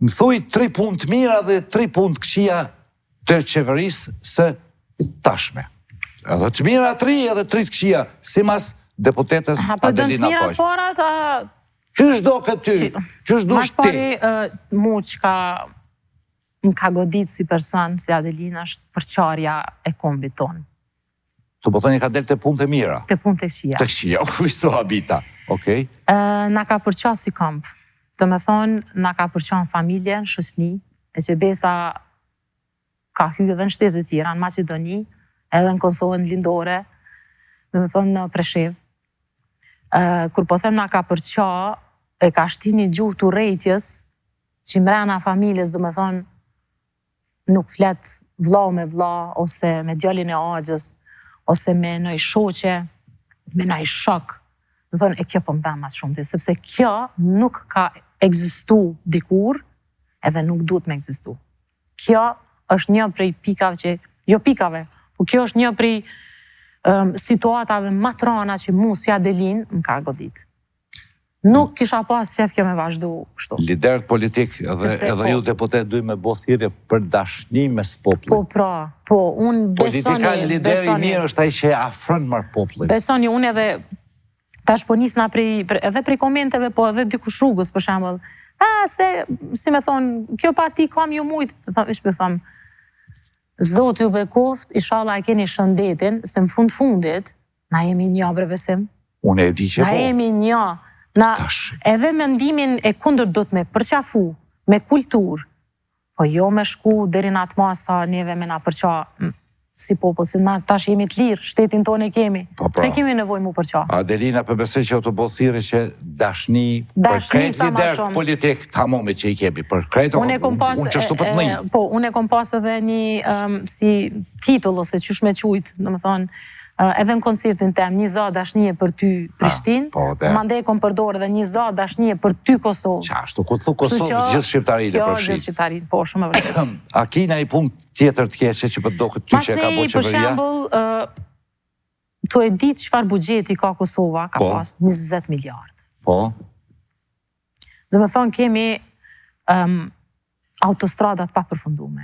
S1: më thuj 3 punë të mira dhe 3 punë të këqija të qeverisë së tashme. Edhe të mira 3 edhe 3 të këqija, si mas deputetës Adelina Poj.
S3: Po dënë të mira të parat,
S1: Qysh do këtë ty? Qysh do shti?
S3: Mas pari mu që më ka godit si person, si Adelina, është përqarja e kombit tonë.
S1: Të po thoni ka del të punë të mira?
S3: Të punë të këqija.
S1: Të këqija, kështu habita. Okej.
S3: Na ka përqa si këmp. Të me thonë, na ka përqa në familje, në shësni, e që besa ka hyrë edhe në shtetet tjera, në Macedoni, edhe në Kosovën lindore, dhe me thonë në Preshev. Kur po them na ka përqa, e ka shti një gjuhë të rejtjes, që mrena familjes, dhe me thonë, nuk flet vlla me vlla, ose me djalin e agjës, ose me nëj shoqe, me nëj shok. Dhe thonë, e kjo po më dha mas shumë të, sepse kjo nuk ka egzistu dikur, edhe nuk duhet me egzistu. Kjo është një prej pikave që, jo pikave, po kjo është një prej situatave matrana që mu si Adelin më ka godit. Nuk kisha pas qef kjo me vazhdu kështu.
S1: Liderët politik edhe ju deputet duj me bo thirrje për dashni mes popullit.
S3: Po pra, po, unë besoni...
S1: Politika lideri mirë është ai që e afron marr popullin.
S3: Besoni, unë edhe tash po nisna edhe prej komenteve, po edhe dikush rrugës, për shembull. Se, si me thonë, kjo parti kam ju mujtë, ishtë me thonë, Zotë ju bekoft, inshallah e keni shëndetin, se në fundit, na jemi një bre besim.
S1: Unë e di që po.
S3: Na jemi një. Edhe mendimin e kundër do të me përqafu, me kultur, po jo me shku deri në atë masa neve me na përqa si popull, se na tash jemi të lirë, shtetin tonë e kemi. Se kemi nevoj mu përqa.
S1: Adelina, përbesoj që të bo thirrje që dashni për krejt lider politik të hamomi që i kemi, për krejt unë që shtu për të një.
S3: Po, unë e kom pas edhe një si titull ose qysh me qujtë, në më thonë, edhe në koncertin tem, një za dashnie për ty Prishtin, mande e kom përdor edhe një za dashnie për ty Kosovë.
S1: Qashtu, ku të thu Kosovë, gjithë shqiptarin e përfshin.
S3: Gjithë shqiptarin, po, shumë e vërtet.
S1: A ki na i pun tjetër të keqe që për do këtë ty që e ka bo qeveria?
S3: Për shembull, tu e ditë çfarë buxheti ka Kosova, ka pas 20 miliard.
S1: Po.
S3: Dhe me thonë, kemi autostradat pa përfundume.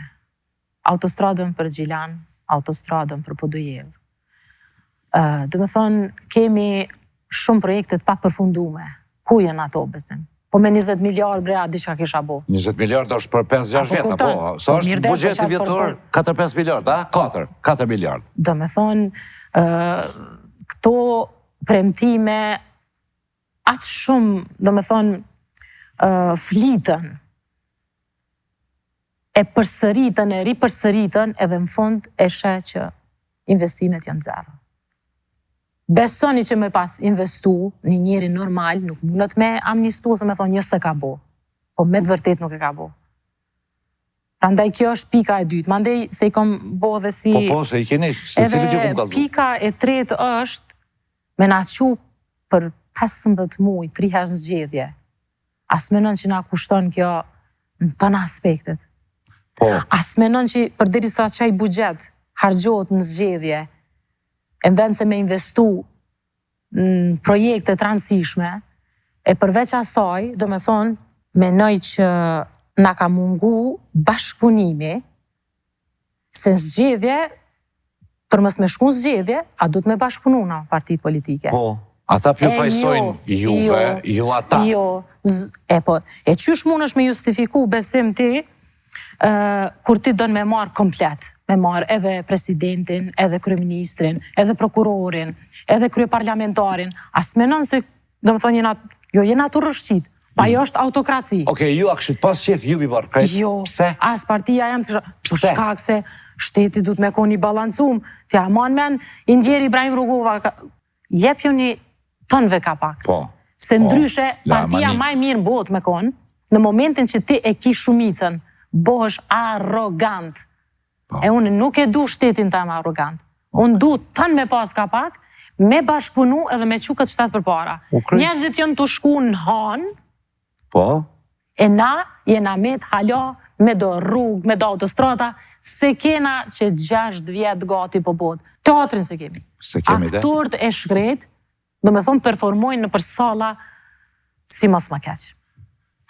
S3: Autostradën për Gjilan, autostradën për Podujev. Dhe me thonë, kemi shumë projektet pa përfundume. Ku jenë ato, besim? Po me 20 miliard bre, a di që kisha bo.
S1: 20 miliard është për 5-6 vjeta, po. Sa është buxheti vjetor? 4-5 miliard, a? 4 miliard.
S3: Dhe me thonë, këto premtime atë shumë, dhe me thonë, flitën, e përsëritën, e ripërsëritën, edhe në fund e shë që investimet janë zero. Besoni që me pas investu një njeri normal, nuk mundët me amnistu, se me thonë njësë ka bo. Po me të vërtet nuk e ka bo. Prandaj kjo është pika e dytë. Mandej se i kom bo dhe si...
S1: Po, se i keni, se si vëtë ju kom kalzu.
S3: Pika e tretë është me na qu për 15 muj, 3 herë zgjedhje. As menon që na kushton kjo në tënë aspektet.
S1: Po.
S3: As menon që për diri sa qaj budget hargjot në zgjedhje, e në vend se me investu në projekte transishme, e përveç asaj, do me thonë, menoj që na ka mungu bashkëpunimi, se në zgjedhje, për mës me shku në zgjedhje, a du të me bashkëpunu na partit politike.
S1: Po, ata pju fajsojnë juve, ju ata.
S3: Jo, e qysh mund është me justifiku besim ti, kur ti dënë me marë komplet, me marë edhe presidentin, edhe kryeministrin, edhe prokurorin, edhe kryeparlamentarin, as menon se, do më thonë, jena të rëshqit, pa jo është autokraci.
S1: Oke, ju a këshit pas qef, ju bi barë krejt.
S3: Jo, as partia jam se shkak se shteti du të me koni balancum, tja man men, indjeri Ibrahim Rugova, jep jo një tënve ka pak.
S1: Po.
S3: Se ndryshe, partia maj mirë në botë me konë, në momentin që ti e ki shumicën, bohesh arrogant. E unë nuk e du shtetin të më arrogant. Unë du tënë me pas ka pak, me bashkëpunu edhe me qu këtë shtatë për para. Njerëzit janë të shku në hanë, e na jena me të hala, me do rrugë, me do autostrata, se kena që 6 vjetë gati po botë. Teatrin se kemi. Aktorët e shkret, do me thonë performojnë në për sala si mos ma keqë.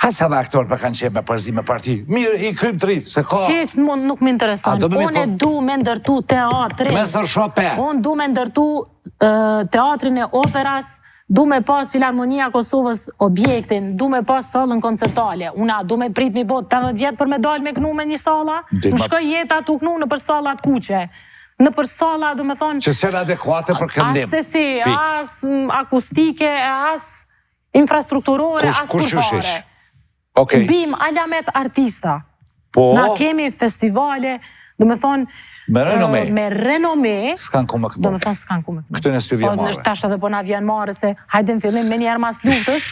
S1: Hajtë sa dhe aktorë për kanë qenë me përzi me parti. Mirë, i krym të ri, se ka...
S3: Heq në mund nuk më interesan. Unë e du me ndërtu teatrin.
S1: Mesër Chopin.
S3: Unë du me ndërtu teatrin e operas, du me pas Filharmonia Kosovës objektin, du me pas salën koncertale. Una du me prit mi bot 80 vjetë për me dalë me knu me një sala. Në shkoj jeta tu knu në për salat kuqe. Në për sala, du me thonë...
S1: Që sërë adekuate për këndim.
S3: As sesi, as akustike, as infrastrukturore, as kurfare. Bim alamet artista. Na kemi festivale, do me thonë...
S1: Me renome.
S3: Me renome.
S1: S'kan ku më kënu.
S3: Do me thonë s'kan ku më kënu.
S1: Këtë në së vjen mare.
S3: Tash edhe po na vjen mare se hajde në fillim me njerë mas luftës,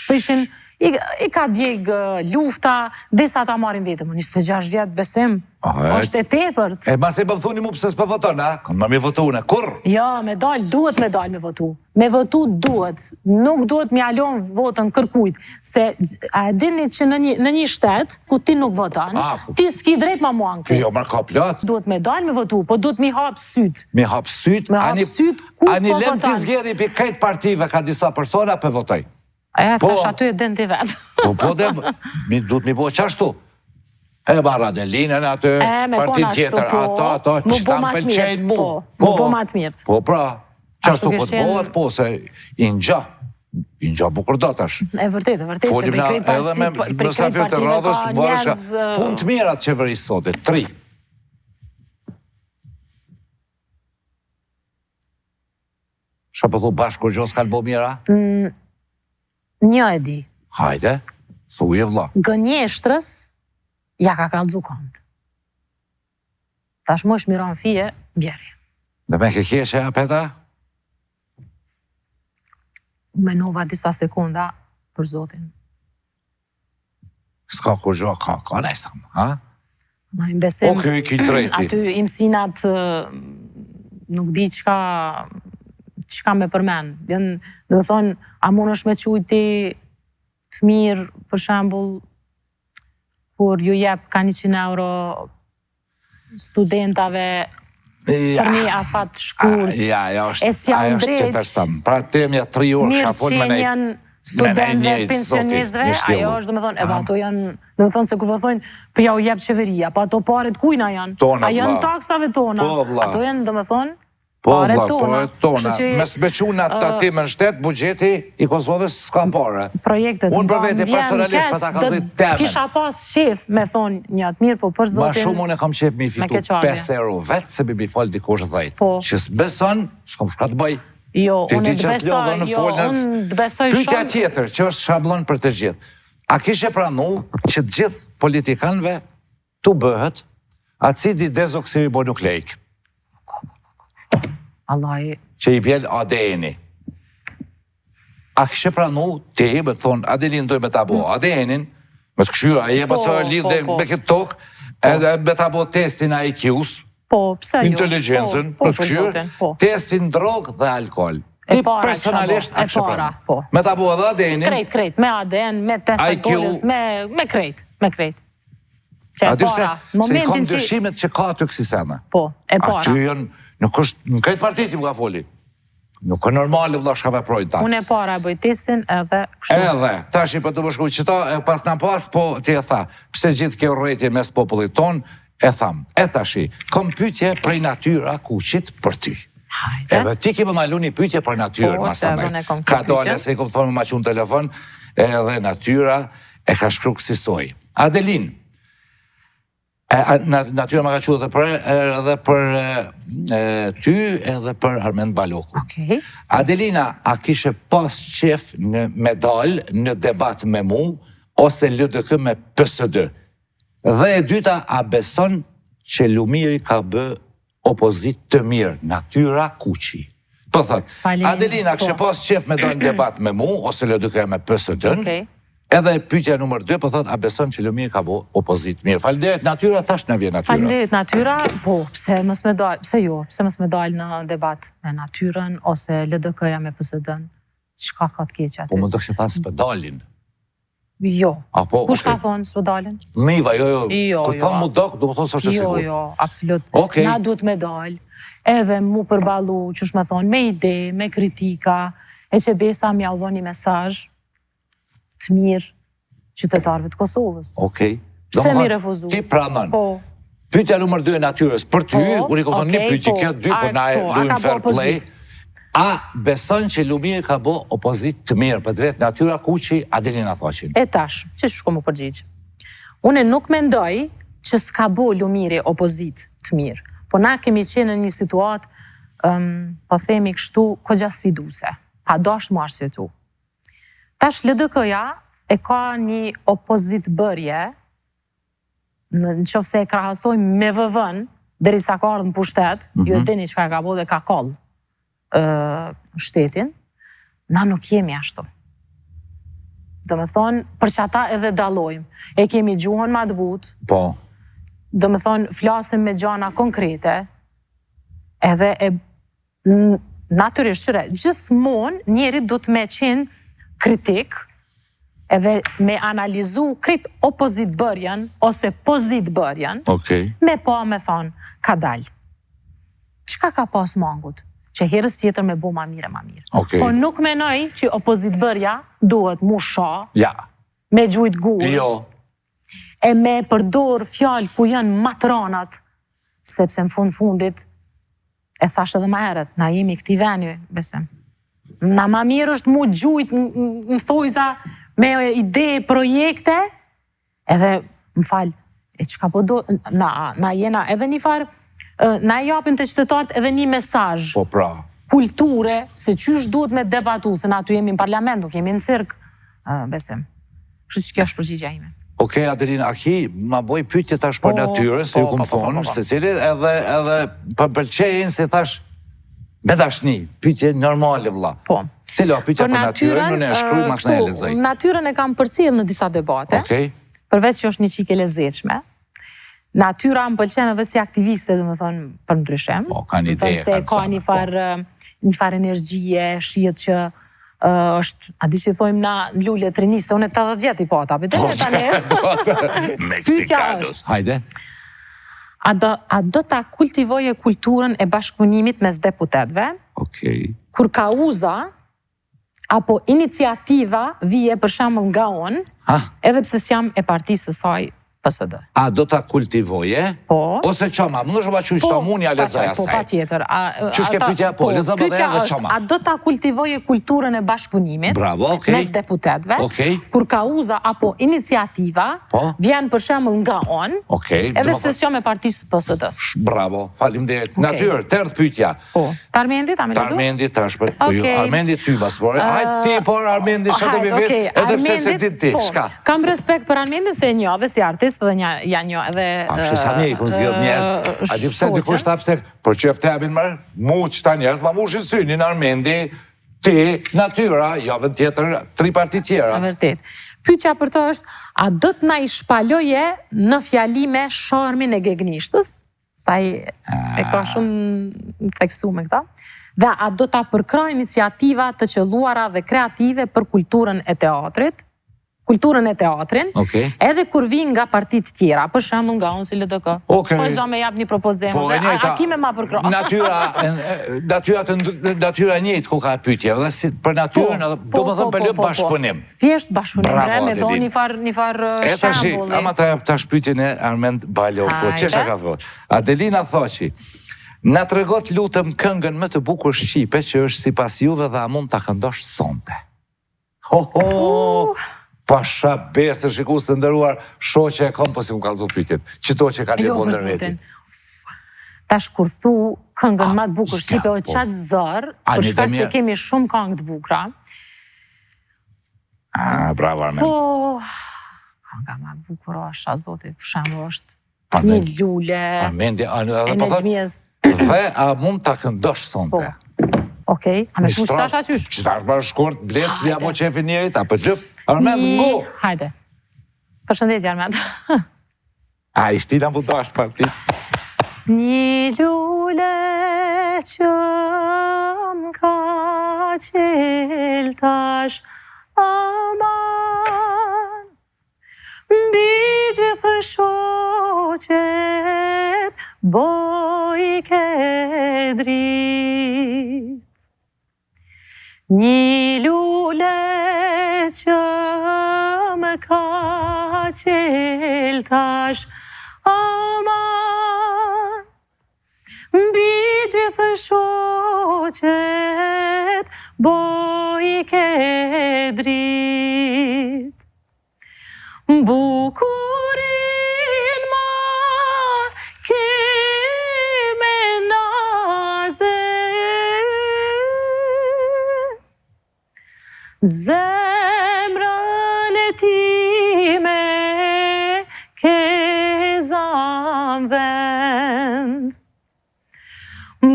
S3: thëshin, i ka djeg lufta, disa ta marim vetëm, 26 vjetë besim, është e tepërt.
S1: E mas e më thuni mu pëse s'pe voton, a? Kënë më mi votu une, kur?
S3: Ja, me dalë, duhet me dalë me votu. Me votu duhet, nuk duhet me alon votën kërkujt, se a e dini që në një shtet, ku ti nuk votan, ti s'ki drejt ma muanku.
S1: Jo, mërë ka plot.
S3: Duhet me dalë me votu, po duhet mi hapë syt.
S1: Mi hapë syt?
S3: Me hapë syt, ku po votan?
S1: Ani lem t'i zgjeri për krejt partive ka disa persona për votoj.
S3: Tash aty e din t'i vetë.
S1: Po dhe, duhet mi po qashtu. E barra Adelinën aty, partit tjetër, ato, që kam pëlqenjë mu.
S3: Mu po ma të mirët.
S1: Po pra, qashtu po të bëhet, po se i ngja bukur do tash.
S3: E vërtet, se për krejt partive ka njerëz...
S1: Pun të mirat qeverisë sotit, 3. Shka përthu bashkë kur gjos kanë bo mira?
S3: Një e di.
S1: Hajde, thuje vla.
S3: Gënjeshtrës, ja ka kalëzu kënd. Tash më shmiron fije, bjeri.
S1: Dhe me ke kjeshe, apeta?
S3: Menova disa sekunda për zotin.
S1: S'ka kur gjo, ka nesam, ha?
S3: Ma im besim...
S1: Okej, ki drejti.
S3: Aty imsinat nuk di qka me përmen. Dhe me thonë, a mund është me qujti të mirë, për shambull, kur ju jep ka 100 euro studentave për një afat shkurt.
S1: Ja,
S3: është
S1: qëtërsam. Pra temja 3 orë, shafon me nej...
S3: Mirë që janë studentve, pensionistve, ajo është, dhe me thonë, edhe ato janë, dhe me thonë, se kur po thonë, për ja u jep qeveria, pa ato paret kujna janë?
S1: Tona,
S3: a janë taksave tona? Ato janë, dhe me thonë,
S1: Po, tona. Mes bequna të ati më në shtetë, bugjeti i Kosovës s'ka pare.
S3: Projektet,
S1: unë për veti personalisht për ta ka zëjt temen.
S3: Kisha pas shef me thonë një atë mirë, po për zotin...
S1: Ma shumë unë e kam qef mi fitu 5 euro vetë, se bi falë dikush 10. Që s'beson, s'kom shka të bëj.
S3: Jo, unë të besoj shumë...
S1: Pyetja tjetër, që është shablon për të gjithë. A kishe pranu që të gjithë politikanëve të bëhet acidi dezoksiribonukleik? Që i bjell ADN-i. A kështë pranu ti, me të thonë, Adelin dojë me të abo ADN-in, me të këshyra, e jebë të lidhe me këtë tokë, edhe me të abo testin IQ-s, inteligencen, me të këshyra, testin drogë dhe alkohol. Ti personalisht a kështë pranu. Me të abo edhe ADN-in.
S3: Krejt, me ADN, me test alkoholës, me krejt.
S1: A di pse, se i kom dërshimet që ka të kësi sena.
S3: Po, e para.
S1: Aty janë, nuk është, në krejt partiti më ka foli. Nuk është normali vëlla shka veprojnë ta.
S3: Unë e para e bëj testin edhe kështu.
S1: Edhe, tash i për të bëshku qëta, pas në pas, po ti e tha, pse gjithë kjo rrejtje mes popullit ton, e tham, e tash i, kom pytje prej natyra kuqit për ty. Edhe ti ki më malu një pytje për natyrën, masamaj. Ka dole se i kom thonë më ma qunë telefon, edhe natyra e ka shkru kësisoj. Adelin, natyra më ka që edhe për ty edhe për Armend Baloku. Adelina, a kishe pas qef në medal në debat me mu, ose LDK me PSD? Dhe e dyta, a beson që Lumiri ka bë opozit të mirë, natyra kuqi? Po thot, Adelina, kishe pas qef me dal në debat me mu, ose LDK me PSD-n, Edhe pyetja numër 2 po thot, a beson që Lumir ka bo opozit mirë? Faleminderit natyra, tash na vjen natyra.
S3: Faleminderit natyra, po, pse mos me dal në debat me natyrën ose LDK-ja me PSD-n? Çka ka të keq aty?
S1: Po më do të thasë s'po dalin.
S3: Jo.
S1: Apo,
S3: Kush ka thonë s'po dalin?
S1: Miva, jo. Kur thon mu dok, do të thonë s'është e
S3: Jo,
S1: sigurt.
S3: jo, absolut.
S1: Okej.
S3: Na duhet me dal. Edhe mu përballu, qysh me thonë, me ide, me kritika, e që besa mja u dhoni mesazh të mirë qytetarëve të Kosovës.
S1: Okej.
S3: Pse mi refuzu?
S1: Ti pranon.
S3: Po.
S1: Pyetja numër 2 e natyrës. Për ty,
S3: Po,
S1: unë i kupton një
S3: okej,
S1: pyetje,
S3: po.
S1: kjo 2, por na e
S3: Po, a
S1: luajmë
S3: ka
S1: fair
S3: bo
S1: play.
S3: opozit?
S1: A beson që Lumir ka bo opozit të mirë për drejt natyra Kuqi, Adelina Thoqin?
S3: E tash, që shko mu përgjigj? Une nuk mendoj që s'ka bo Lumiri opozit të mirë, po na kemi qenë në një situatë, po themi kështu, kogja sfiduse, pa dasht mu arsyetu. Tash LDK-ja e ka një opozit bërje, në qoftë se e krahasojmë me VV-n, derisa ka ardhur në pushtet, ju e dini çka ka bo dhe ka koll shtetin, na nuk jemi ashtu. Do me thonë, për që ata edhe dalojmë. E kemi gjuhën ma të butë,
S1: Po.
S3: do me thonë, flasim me gjana konkrete, edhe natyrisht qëre, gjithmonë njerit du të me qenë kritik, edhe me analizu krit opozit bërjen, ose pozit bërjen,
S1: Okej.
S3: me po me thonë, ka dalë. Qka ka pas mangut? Që herës tjetër me bo ma mire.
S1: Okej.
S3: Po nuk menoj që opozit bërja duhet mu sha,
S1: Ja.
S3: me gjujt gurë,
S1: Jo.
S3: e me përdor fjalë ku janë matranat, sepse në fundit, e thash edhe ma herët, na jemi këti veni, besem. Na ma mirë është mu gjujt në thojza me ide, projekte, edhe, më falë, e qka po do, na jena edhe një farë, na japim të qytetarët edhe një mesazh
S1: Po pra.
S3: kulture, se qysh duhet me debatu, se na tu jemi në parlament, nuk jemi në cirk, besem. Kështu që kjo është përgjigja ime.
S1: Okej, Adelina, a ki ma boj pyetje tash për natyrën, se ju kumë thonë, se cili edhe për pëlqejnë, se thash, me dashni, pyetje normale, vlla.
S3: Po.
S1: Cila pyetja për natyrën, unë e shkruaj mas në e lezoj.
S3: Natyrën e kam përcjell në disa debate,
S1: Okej.
S3: përveç që është një qike lezetshme. Natyra më pëlqen edhe si aktiviste, dhe më thonë, për ndryshim.
S1: Po, ka një ide,
S3: Se ka një farë energjie, shihet që është, a di që i thojmë na në lule të rinisë, se unë e 80 vjeti po ata, bëjtë e tani.
S1: Meksikanos. Hajde.
S3: A do ta kultivoje kulturën e bashkëpunimit mes deputetve,
S1: Okej.
S3: kur kauza apo iniciativa vije për shembull nga unë, edhe pse s'jam e partisë së saj PSD.
S1: A do ta kultivoje?
S3: Po.
S1: Ose qama, më nëshë që ta muni a lezaj asaj.
S3: Po, pa tjetër.
S1: Qëshke pyetja, po, leza më dhe edhe qama.
S3: A do ta kultivoje kulturën e bashkëpunimit mes deputetve, kur kauza apo iniciativa vjen për shembull nga unë, edhe pse s'jam e partisë PSD-s.
S1: Bravo, faleminderit. Natyrë, tërth pyetja.
S3: Po. Tarmendit, a me lezu?
S1: Tarmendit, tash për, Armendit ty baspore. Hajt ti, por Armendit, shëtë mi vetë, edhe pse se ti, shka?
S3: Kam respekt për Armendit se një dhe si artist, dhe janë një edhe
S1: a di pse dikush ta pse për qef të jabin mërë, mu që ta njerës, ma mu shësynin Armendi, ti, natyra, javën tjetër, 3 parti tjera.
S3: Vërtet. Pyetja për to është, a do të na i shpaloje në fjalime sharmin e gegnishtës, sa e ka shumë theksu me këta, dhe a do ta përkraj iniciativa të qelluara dhe kreative për kulturën e teatrit, edhe kur vinë nga partit tjera, për shembull nga unë si LDK. Po e zo me jap një propozim, a kime ma përkro?
S1: Natyra njëjtë ku ka pyetje, dhe si për natyrën, do më thëmë për lëpë bashkëpunim.
S3: Thjesht bashkëpunim, me dho një farë shembulli.
S1: Ama ta shpytjen e Armend Baloko, qesha ka thot. Adelina Thoqi, na të regot lutëm këngën më të bukur shqipe, që është si pas juve dhe a mund të këndosh sonte. Pasha besë, shikus të ndëruar, shoqe e kom, po si më kalëzu pytjet. Qëto që ka një bëndër vetin.
S3: Tash kur thu këngën ma të bukur shqipe, o qatë zërë, për shka se kemi shumë këngë të bukra.
S1: Bravo, Armend.
S3: Po, kënga ma të bukur është, a zoti, për shemë është një lule, e në gjmjez.
S1: Dhe a mund të këndosh sonte?
S3: Okej, a me shumë qëtash aqysh?
S1: Qëtash bërë shkort, blecë, bja po qefi njerit, a për gjëp? Armend, ngo!
S3: Hajde. Përshëndetje, Armend.
S1: A, ishtina mu dash partit.
S3: Një lule që m'ka qel tash aman, mbi gjithë shoqet boj ke drit. Një lule që m'ka qel tash aman, mbi gjithë shoqet boj ke drit. Bukurin ma ke me naze, zemrën e time ke zam vend.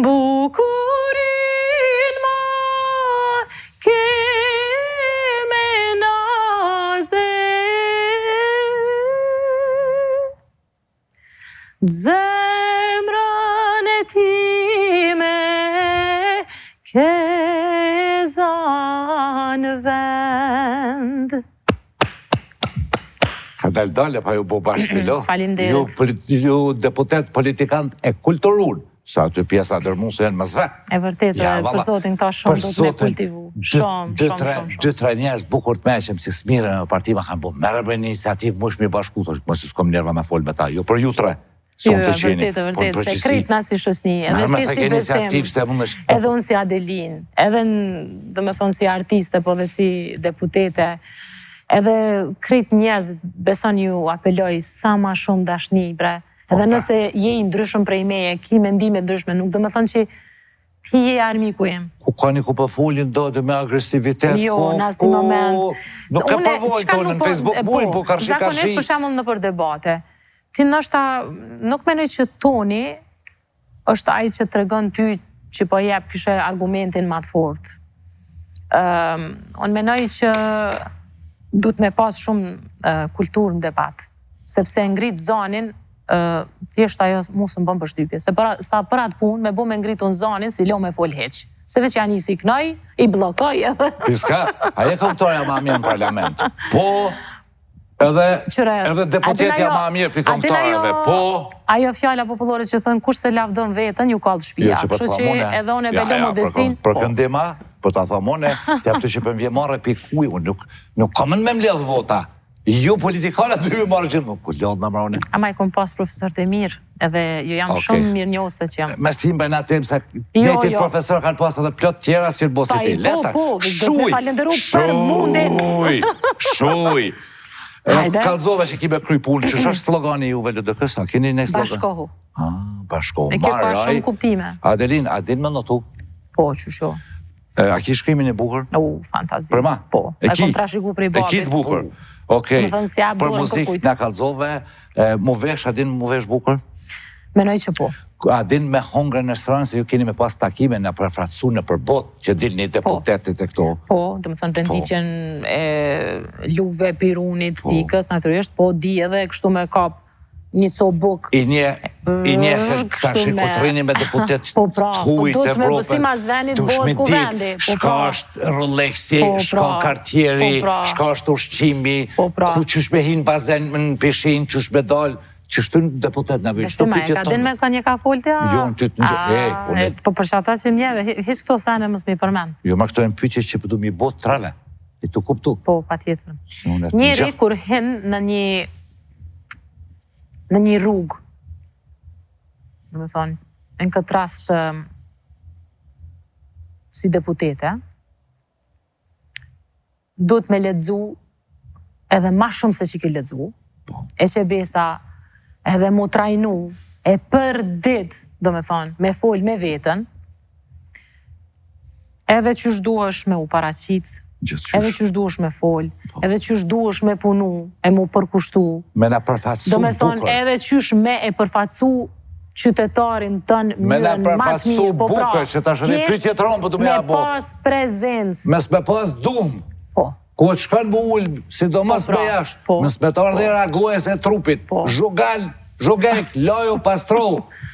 S3: Bukurin ma ke me naze, zemrën e time ke zan vend.
S1: Ka dalë, pa ju bo bashkëlo.
S3: Faleminderit.
S1: Ju deputet politikant e kulturun, sa aty pjesa dërmu se janë më zvet.
S3: E vërtet, për zotin këta shumë do të me kultivu. Shumë.
S1: 2-3 njerëz bukur të meqem si smire në parti ma kanë bo merë për iniciativë, mush mi bashku, mos s'kom njerëva me folë me ta, jo për ju tre.
S3: Jo, vërtet, se krejt na si shosni, edhe ti si Besem, edhe unë si Adelin, edhe dhe me thonë si artiste, po dhe si deputete, edhe krejt njerëzit, beson ju apeloj sa ma shumë dashni, bre, edhe nëse je i ndryshëm prej meje, ki mendime ndryshme, nuk dhe me thonë që ti je armiku jem.
S1: Ku ka një ku për folin do dhe me agresivitet?
S3: Jo, në asë një moment.
S1: Nuk e përvoj tonë në Facebook, bujnë, po karshi.
S3: Zakonisht për shemull në për debate. Ti nështë nuk menoj që toni është ai që të regon ty që po jep kështë argumentin ma të fort. Unë menoj që du të me pas shumë kulturë në debat, sepse ngrit zonin, thjesht ajo mu së më bëm për shtypje. Sa për atë punë me bo me ngrit unë zonin, si lo me fol heq. Se veç janë i si knoj, i blokoj edhe.
S1: Piska, aje këmëtoja ma mirë në parlament. Po, edhe deputetja ma mirë për këmëtareve. Po,
S3: ajo fjalla popullore që thënë, kush se lavdon vetën, ju kallë shpia. Kështu që edhe unë e belo modestin.
S1: Për këndima, për të thomone, të apë të që për mvje marrë për kuj, nuk kamën me mledhë vota. Ju politikarët dy me marrë gjithë, ku lodhë në mërone.
S3: Ama i kom pas profesor të mirë, edhe ju jam shumë mirë njose që jam.
S1: Mes tim bërna tem se njëtit profesor kanë pas edhe plot tjera si lëbosi ti. Shuj! Kalzove që ki me kryj punë, që është slogani juve LDK-s, a keni një slogan?
S3: Bashkohu.
S1: Bashkohu.
S3: E kjo ka shumë kuptime.
S1: Adelin, a din me notu?
S3: Po, që sho.
S1: A ki shkrimin e bukur?
S3: Fantazi.
S1: Për ma?
S3: Po, e kom trashiku prej babit.
S1: E ki të bukur? Okej, për muzik në kalzove, mu vesh, a din mu vesh bukur?
S3: Menoj që po.
S1: A din me hongre në restoran, se ju keni me pas takime në përfratsu në përbot, që din një deputetit e këto?
S3: Po, dhe më thënë renditjen e luve, pirunit, fikës, naturisht, po di edhe kështu me kap një co buk.
S1: I nje se ka shikotrini me deputet të huj të Evropë, të shmiti, shka është Rolexi, shka kartjeri, shka është ushqimi, ku qysh me hinë bazen në pishin, qysh me dalë, që shtu në deputet në vëjtë.
S3: Besima, e ka din me ka një ka foltja?
S1: Jo, në ty të në gjë.
S3: Po për që ata që mjeve, hiç këto sene mës mi përmen.
S1: Jo, ma këto e më pyqe që përdu mi bot trave. I të kuptu.
S3: Po, pa tjetër. Njeri kur hin në një rrugë, në me thonë, në këtë rast si deputete, do të me ledzu edhe ma shumë se që ki ledzu, e që besa edhe mu trajnu, e për dit, do me thonë, me fol me vetën, edhe që shduash me u paraqit, edhe që shduash me fol, edhe që shduash me punu, e mu përkushtu.
S1: Me na përfatsu
S3: bukur. Do me thonë, edhe që me e përfatsu qytetarin tënë mjën matë mirë, po pra,
S1: që ta shënë pytje tronë, po du me abo.
S3: Me pas prezencë.
S1: Mes me pas dumë.
S3: Po,
S1: Ku të shkën bu ullë, sidomos
S3: Po, pra,
S1: me jashtë,
S3: po,
S1: në smetar dhe reagojes e trupit,
S3: Po.
S1: zhugek, lojo, pastro,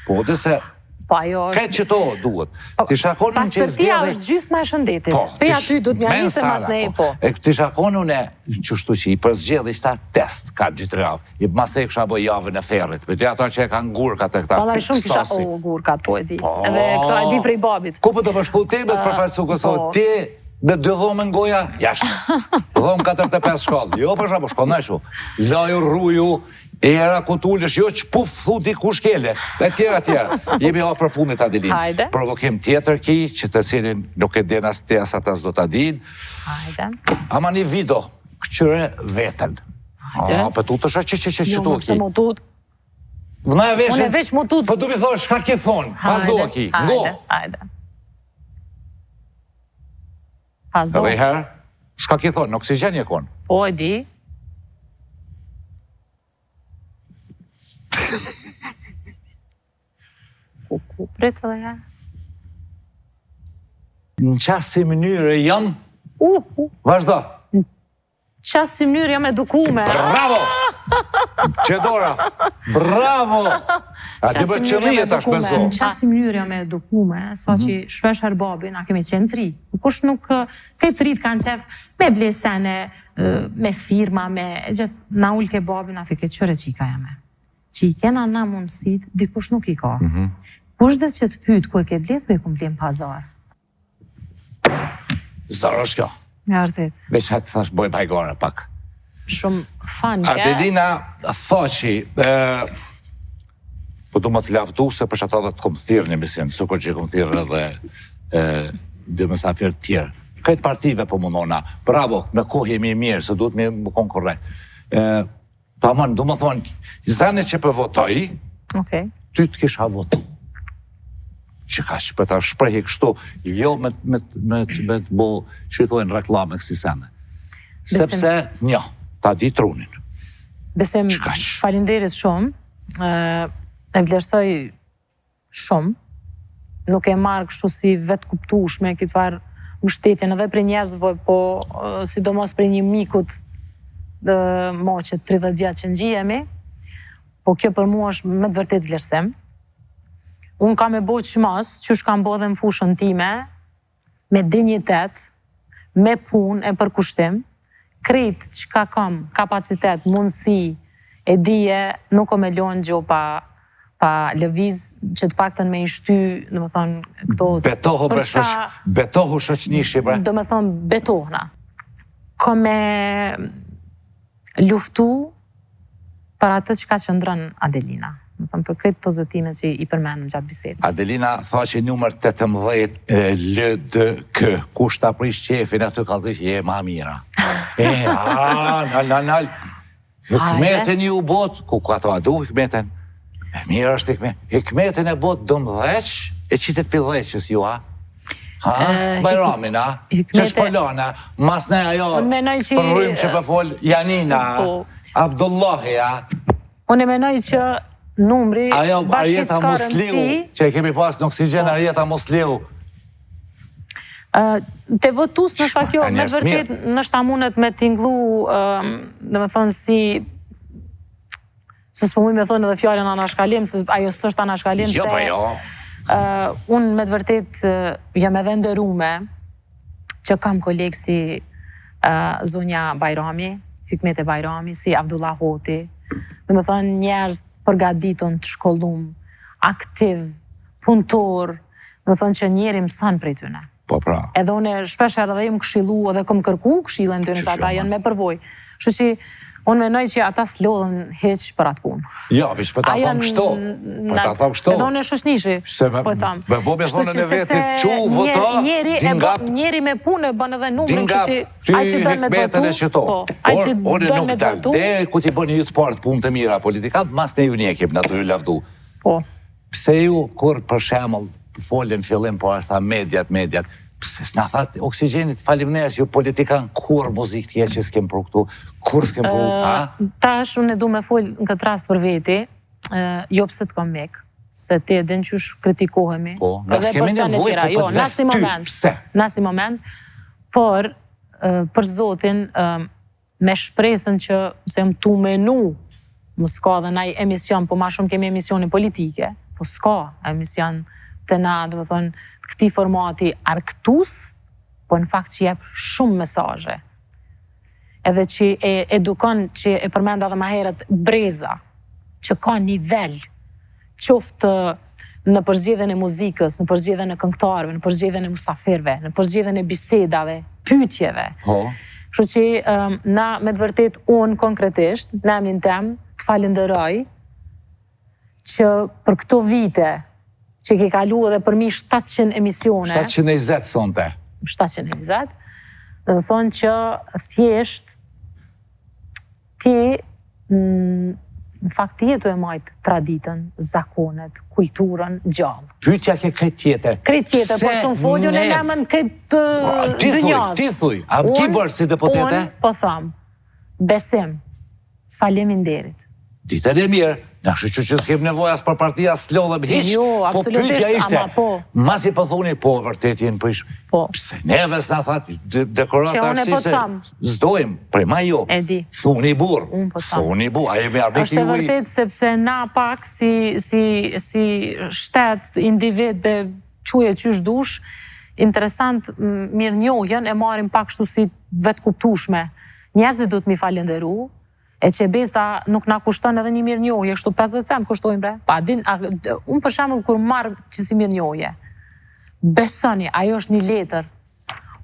S1: po dhe se
S3: Po ajo
S1: këtë
S3: është...
S1: që to duhet. Ti shakonin që
S3: Pastërtia është gjysma e shëndetit. Pe aty du të një njëse mas ne po.
S1: E ti shakonin e qështu që i përzgjedh ishta test, ka 2-3 javë. I mas e kësha bo javën e ferrit. Për ti ata që e kanë gurkat e këta
S3: Vallaj shumë kisha
S1: sasi.
S3: gurkat, po e di. Edhe këto e di prej babit.
S1: Ku për të përshku ti me të përfaqësu Kosovë? Ti me 2 dhomë ngoja, jashtë. Dhomë 45 shkallë. Jo për shapo, shkallë në shu. Laju, rruju, era ku t'ullësh, jo që puf, thuti ku shkele, e tjera. Jemi afër fundit, Adelin.
S3: Hajde.
S1: Provokim tjetër ki, që të cilin nuk e din as te as atas do t'a din.
S3: Hajde.
S1: Ama një video, këqyre vetën.
S3: Hajde.
S1: Për tu të shë që
S3: Jo,
S1: tu
S3: më pse
S1: ki.
S3: më tut.
S1: Vëna e veshin.
S3: Unë e veç më tut.
S1: Për du mi thonë, shka ki thonë, pazo ki, ngo.
S3: Hajde. Pazo.
S1: Edhe i herë, shka ki thonë, në oksigen je konë.
S3: Po e di. Ku prit edhe ja.
S1: Në qasë si mënyrë jam, vazhdo.
S3: Qasë si mënyrë jam edukume.
S1: Bravo! Qedora, bravo! A ti bërë qëllijet ashtë beso.
S3: Në qasë mënyrë jam edukume, sa që shpesh herë babi, na kemi qenë tri. Kush nuk, këtë rrit kanë qef me blesene, me firma, me gjithë, na ullë ke babi, na thike qëre qika jame. Që i kena na mundësit, dikush nuk i ka. Kush dhe që të pytë ku e ke bledh, ku e ku mbledh pazar.
S1: Zarë është kjo.
S3: Nga vërtet.
S1: Veç hëtë thash boj bajgore pak.
S3: Shumë fan ke.
S1: Adelina thoqi, po du më të lavdu se për që ata dhe të kom thirë një mision, sukur që kom thirë edhe dhe mesafirë tjerë. Këtë partive po mundona, bravo, me kohë jemi mirë, se duhet me më konë korrekt. Pa mënë, du më thonë, zane që për votoj,
S3: Okej.
S1: ty të kisha votu. Që ka që për ta shprehi kështu, jo me të bo, që i thojnë reklame kësi sene. Sepse, një, ta di trunin.
S3: Besem,
S1: Qkaq?
S3: falinderit shumë, e vlerësoj shumë, nuk e marrë kështu si vetë kuptushme, këtë farë mbështetjen edhe për njerëzve, po sidomos për një mikut dhe moqet 30 vjetë që në gjijemi, po kjo për mua është me të vërtet vlerësim. Unë kam e bo që mas, që shkam bo dhe në fushën time, me dignitet, me pun e përkushtim, krejt që ka kam kapacitet, mundësi, e dije, nuk o me lonë gjo pa lëviz, që të paktën me i shty, dhe me thonë, këto...
S1: Betohu bre betohu shëqnishi bre.
S3: Dhe me thonë, betohna. Ko me luftu për atë që ka qëndrën Adelina. Më thëmë, për kretë të zëtimet që i përmenëm gjatë bisedës.
S1: Adelina tha që numër 18 LDK, kush ta prish qefin aty ka thënë që je ma mira. Nal. Hikmeten ju bot, ku ka të adu hikmeten? Mirë është hikmeten e bot dëmdheq, e qitet pëdheqës ju, ha? Bajramin, ha? Që shpëllona, mas ne ajo, përrujmë që përfol Janina, Abdullahi, ha?
S3: Unë e menoj që numri bashkës ka rëndësi...
S1: Që e kemi pas në oksigen, Arjeta Musliu.
S3: Te votus në shta kjo, me vërtet, në shta mundet me t'inglu, dhe me thonë si... Se s'pëmuj me thonë edhe fjallën anashkalim, se ajo s'është anashkalim,
S1: Jo,
S3: se...
S1: jo.
S3: Unë me të vërtet jam edhe ndërume që kam kolegë si zonja Bajrami, Hikmete Bajrami, si Abdullah Hoti, dhe me thonë njerëz përgatitun të shkollum, aktiv, punëtor, dhe me thonë që njeri mëson prej tyne.
S1: Po pra.
S3: Edhe unë shpesh edhe jam këshillu edhe kom kërku këshillën tyne, sa ata janë me përvoj. Kështu që unë menoj që ata s'lodhen heq për atë punë.
S1: Jo, vish për ta thëmë kështu. Për ta thëmë kështu.
S3: Edhe unë e shoshnishi, po e thamë.
S1: Me bo me thonë në vetit, që vota, dingap.
S3: Njeri me punë e bën edhe numrin, që
S1: Dingap,
S3: ai që
S1: ty
S3: dën me
S1: hikmetën e qëto.
S3: ai që
S1: Unë
S3: dën
S1: nuk
S3: me
S1: dalë,
S3: votu.
S1: dhe ku ti bëni ju të partë punë të mira politika, mas ne ju njekim, në të ju lavdu.
S3: Po.
S1: Pse ju, kur për shemëll, folin fillim, po ashta mediat, pse s'na thatë oksigenit, falimnes, ju politikan, kur muzik tje që s'kem për këtu, kur s'kem për ha?
S3: Tash unë e du me folë në këtë rast për veti, jo pse të kam mekë, se te edhe në qysh kritikohemi.
S1: Po, na s'kemi nevojë, po
S3: Jo,
S1: të vesh ty, pse?
S3: Në asni moment, por për zotin, me shpresën që se jam tu menu, më s'ka dhe naj emision, po ma shumë kemi emisionin politike, po s'ka emision të na, dhe më thonë, këti formati arktus, po në fakt që jep shumë mesaje. Edhe që e edukon, që e përmenda dhe ma herët, breza, që ka nivel, qoftë në përzgjedhjen e muzikës, në përzgjedhjen e këngëtarëve, në përzgjedhjen e musafirëve, në përzgjedhjen e bisedave, pyetjeve. Kështu që na me të vërtet unë konkretisht, në emrin tem, të falenderoj që për këto vite që ke kalu edhe përmi 700 emisione.
S1: 720 sonte.
S3: 720, dhe më thonë që thjesht ti në fakt jetu e majtë traditën, zakonet, kulturën, gjallë.
S1: Pyetja ke krejt tjetër.
S3: Krejt tjetër, po së në folju në lemën këtë dënjas.
S1: Ti thuj, a ki bërë si deputete?
S3: Unë po thamë, besim, faleminderit.
S1: Ditën e mirë, në shqyqë që s'kem nevoj as për partia s'lodhëm hiq.
S3: Jo, absolutisht, ama po.
S1: Masi po thuni, po, vërtet jenë për ishë.
S3: Po.
S1: Pse neve s'na thatë, dekorat arsise, zdojmë, prema jo.
S3: E di.
S1: Thuni burë.
S3: Unë po thamë.
S1: Thuni burë, a jemi arbitri
S3: është e vërtet sepse na pak si shtet, individ dhe quje qysh dush, interesant mirë njohjen e marim pak shtu si vetë kuptushme. Njerëzit du të mi falenderu, e që besa nuk na kushton edhe një mirë njohje, kështu 50 cent kushtojnë bre. Unë për shembull kur marrë që si mirë njohje, besoni, ajo është një letër,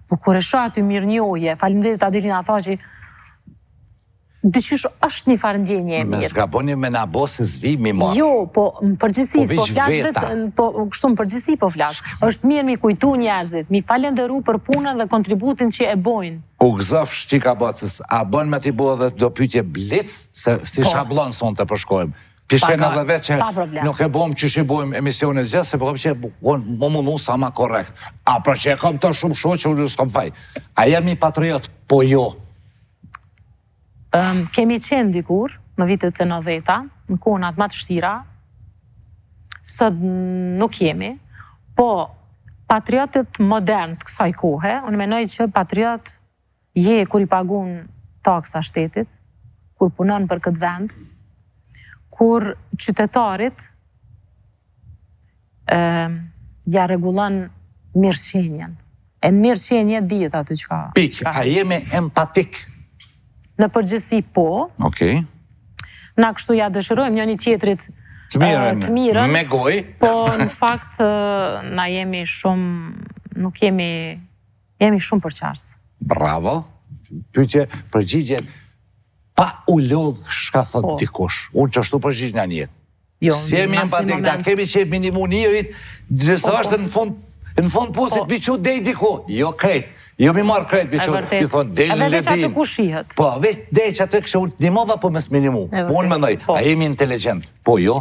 S3: po kur e shoh aty mirë njohje, faleminderit Adelina tha që dyqysh është një farë ndjenje e mirë.
S1: Me zgaboni me na bo se zvi mi marë.
S3: Jo, po në përgjithësi, po flasë kështu në përgjithësi po flasë. Është mirë mi kujtu njerëzit, mi falenderu për punën dhe kontributin që e bojnë.
S1: U gëzof shqika bacës, a bën me t'i bo dhe do pytje blic, se si shablon son të përshkojmë. Pishen edhe vetë që nuk e bom që shi bojmë emisionet gjithë, se përkom që më mundu sa ma korekt. A për që e kom të shumë shoqë, unë s'kom faj. A jemi patriot, po jo.
S3: Kemi qenë dikur, në vitet e 90-ta, në konat më të vështira, sot nuk jemi, po patriotit modern të kësaj kohe, unë menoj që patriot je kur i pagun taksa shtetit, kur punon për këtë vend, kur qytetarit ja regulon mirëqenjen. E në mirëqenje dihet aty që ka.
S1: Pik, a jemi empatik?
S3: Në përgjithësi po.
S1: Okej.
S3: Na kështu ja dëshirojmë njëri tjetrit të mirën.
S1: Me goj.
S3: Po në fakt na jemi shumë, nuk jemi shumë përqars.
S1: Bravo. Pyetje, përgjigje pa u lodh shka thot dikush. Unë që ashtu përgjigj nga njetë.
S3: Jo,
S1: si jemi empatik, da kemi qef minimonirit, dësa është në fund pusit biqu dej diku. Jo krejt. Jo mi marë krejt biqut, i thonë, delë në ledin.
S3: Edhe veç atë ku shihet.
S1: Po, veç delë që atë kështë unë një modha, po mes minimu. Unë mendoj, a jemi inteligent? Po, jo?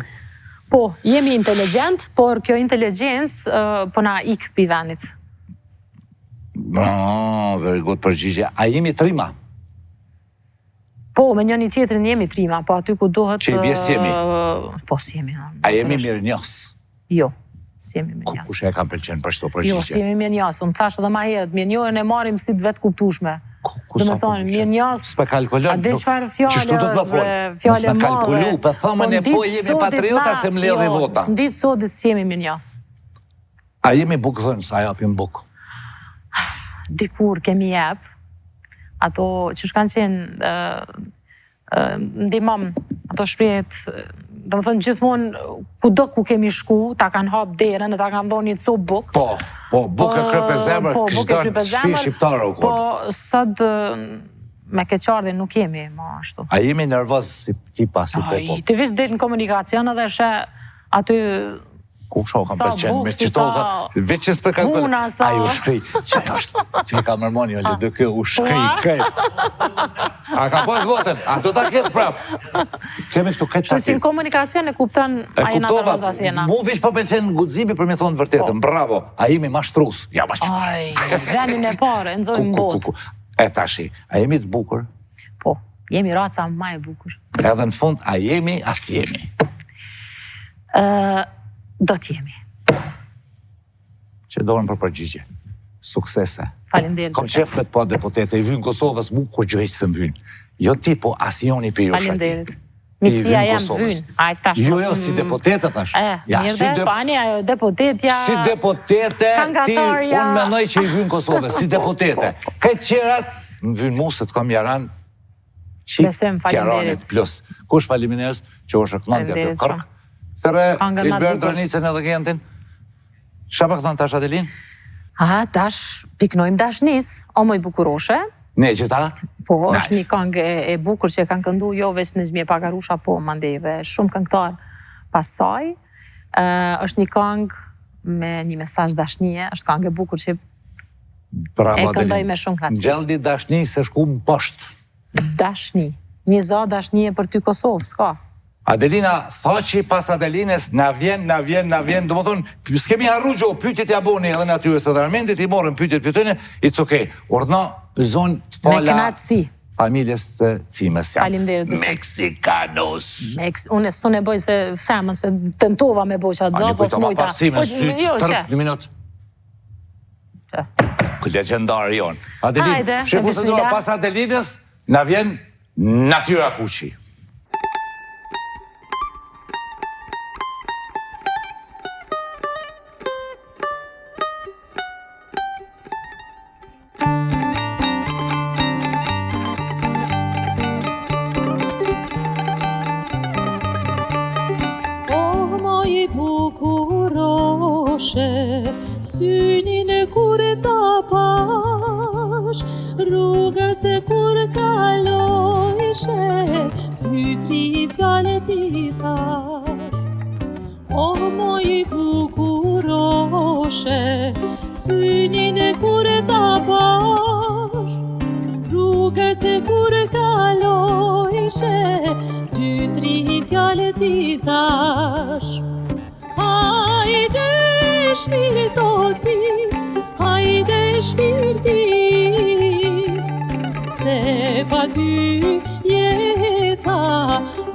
S3: Po, jemi inteligent, por kjo inteligencë po na ik pi venit.
S1: Very good përgjigje. A jemi trima?
S3: Po, me njëni tjetrin jemi trima, po aty ku dohet...
S1: Që i bjes jemi?
S3: Po, si jemi.
S1: A jemi mirë njës?
S3: Jo. Si jemi mirë njësë.
S1: Kushe e kam pëlqenë për shto përgjigje?
S3: Jo, si jemi mirë njësë. Unë thash edhe ma herët, mirë njëjën e marim si të vetë kuptushme. Dhe me thonë, mirë njësë, a di qëfar fjallë është, fjallë e madhe.
S1: Për thomën e po jemi patriota se më ledhe vota.
S3: Së nditë sotit si jemi mirë njësë.
S1: A jemi bukë dhënë, sa japim bukë?
S3: Dikur kemi jep, ato që shkanë qenë, ndimam, ato shpjet, dhe më thënë gjithmonë, kudo ku kemi shku, ta kanë hap derën, ta kanë dhonë një copë bukë.
S1: Po, bukë e krype zemër, kështë shpi shqiptarë u konë.
S3: Po, sot me keqardin nuk jemi, ma ashtu.
S1: A jemi nervoz si tipa, si popo?
S3: Ti vishë dhe në komunikacion edhe shë aty...
S1: Ku shoh kam përqenë, me qitoha, veç që s'pe ka përqenë. A ju shkri, që është, që i ka mërmoni, o le dhe kjo u shkri, krejt. A ka pas votën, a do ta ketë prapë. Kemi këtu krejt
S3: partit. Që në komunikacion e kupton a jena nervoz as jena.
S1: Mu vish pa përqenë gudzimi për me thonë vërtetën, bravo, a jemi mashtrus. Ja, mashtrus.
S3: Aj, venin e pare, nëzojmë botë.
S1: E tashi, a jemi të bukur?
S3: Po, jemi raca ma e bukur.
S1: Edhe në fund, a jemi, as jemi?
S3: Do t'jemi.
S1: Që dorën për përgjigje. suksese.
S3: Faleminderit.
S1: Kam qef me të pa deputete, i vynë Kosovës, mu kur gjojë së më vynë. Jo ti, po asjoni për jush ati.
S3: Faleminderit. Mitësia jam të vynë.
S1: Jo, si deputete tash.
S3: Mirë dhe, pani, ajo deputetja...
S1: Si deputete, ti, unë menoj që i vynë Kosovës, si deputete. Këtë qerat, më vynë mu se të kam jaran, qik Tiranet plus. Kush faleminderit që është rëknon të kërk. Sëre, Ilber Dranicën edhe Gentin. Qa për këton tash Adelin?
S3: Tash piknojmë dashnis, o moj bukuroshe.
S1: Ne gjitha?
S3: Po, është një këngë e bukur që e kanë këndu, jo veç në Zmje Pagarusha, po mandej dhe shumë këngëtar pas saj. Është një këngë me një mesazh dashnie, është këngë e bukur që e këndoj me shumë knatësi.
S1: Gjeldi dashni se shku më poshtë.
S3: Dashni. Një za dashnie për ty Kosovë, s'ka.
S1: Adelina, thaqi pas Adelines, na vjen, do më thonë, s'kemi harru gjo, pytit ja boni edhe natyres edhe Armendit, i morën pytjene, it's okay. Ordna, zonë të fala familjes të Cimës jam.
S3: Faleminderit.
S1: Meksikanos.
S3: Unë e boj se femën, se tentova me boj qatë za, po s'mujta.
S1: Një minut. Legendari jonë. Adelin, që procedura pas Adelines, na vjen natyra kuqi.
S2: Synin e kur e ta pash, rrugës e kur kalojshe, ty tri fjallet i thash. O moj bukuroshe, synin e kur e ta pash, rrugës e kur kalojshe, ty tri fjallet i thash. Hajde shpirto ti, hajde shpirti, se pa ty jeta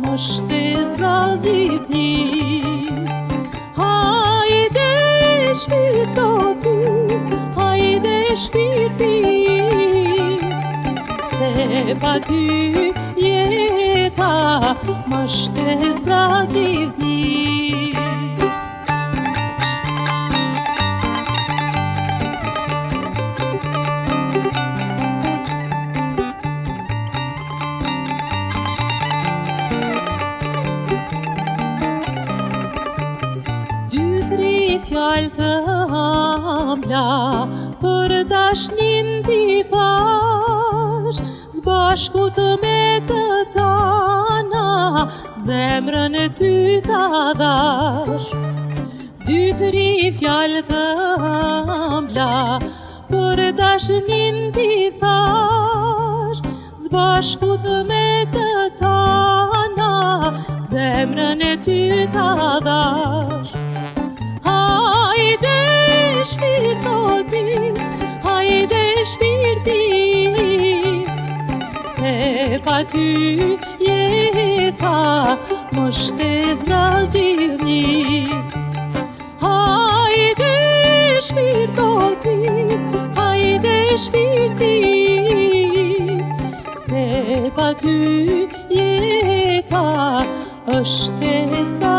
S2: më shtes nga gjithni. Hajde shpirto ti, hajde shpirti, se pa ty jeta më shtes nga gjithni. Fjallë të hambla, për dashnin t'i thash, zbashkut me të tana, zemrën e ty t'a dash. Dy tri fjallë të hambla, për dashnin t'i thash, zbashkut me të tana, zemrën e ty t'a dash. Hajde shpirto ti, hajde shpirti, se pa ty jeta më shtes nga gjithni. Hajde shpirto ti, hajde shpirti, se pa ty jeta është shtes nga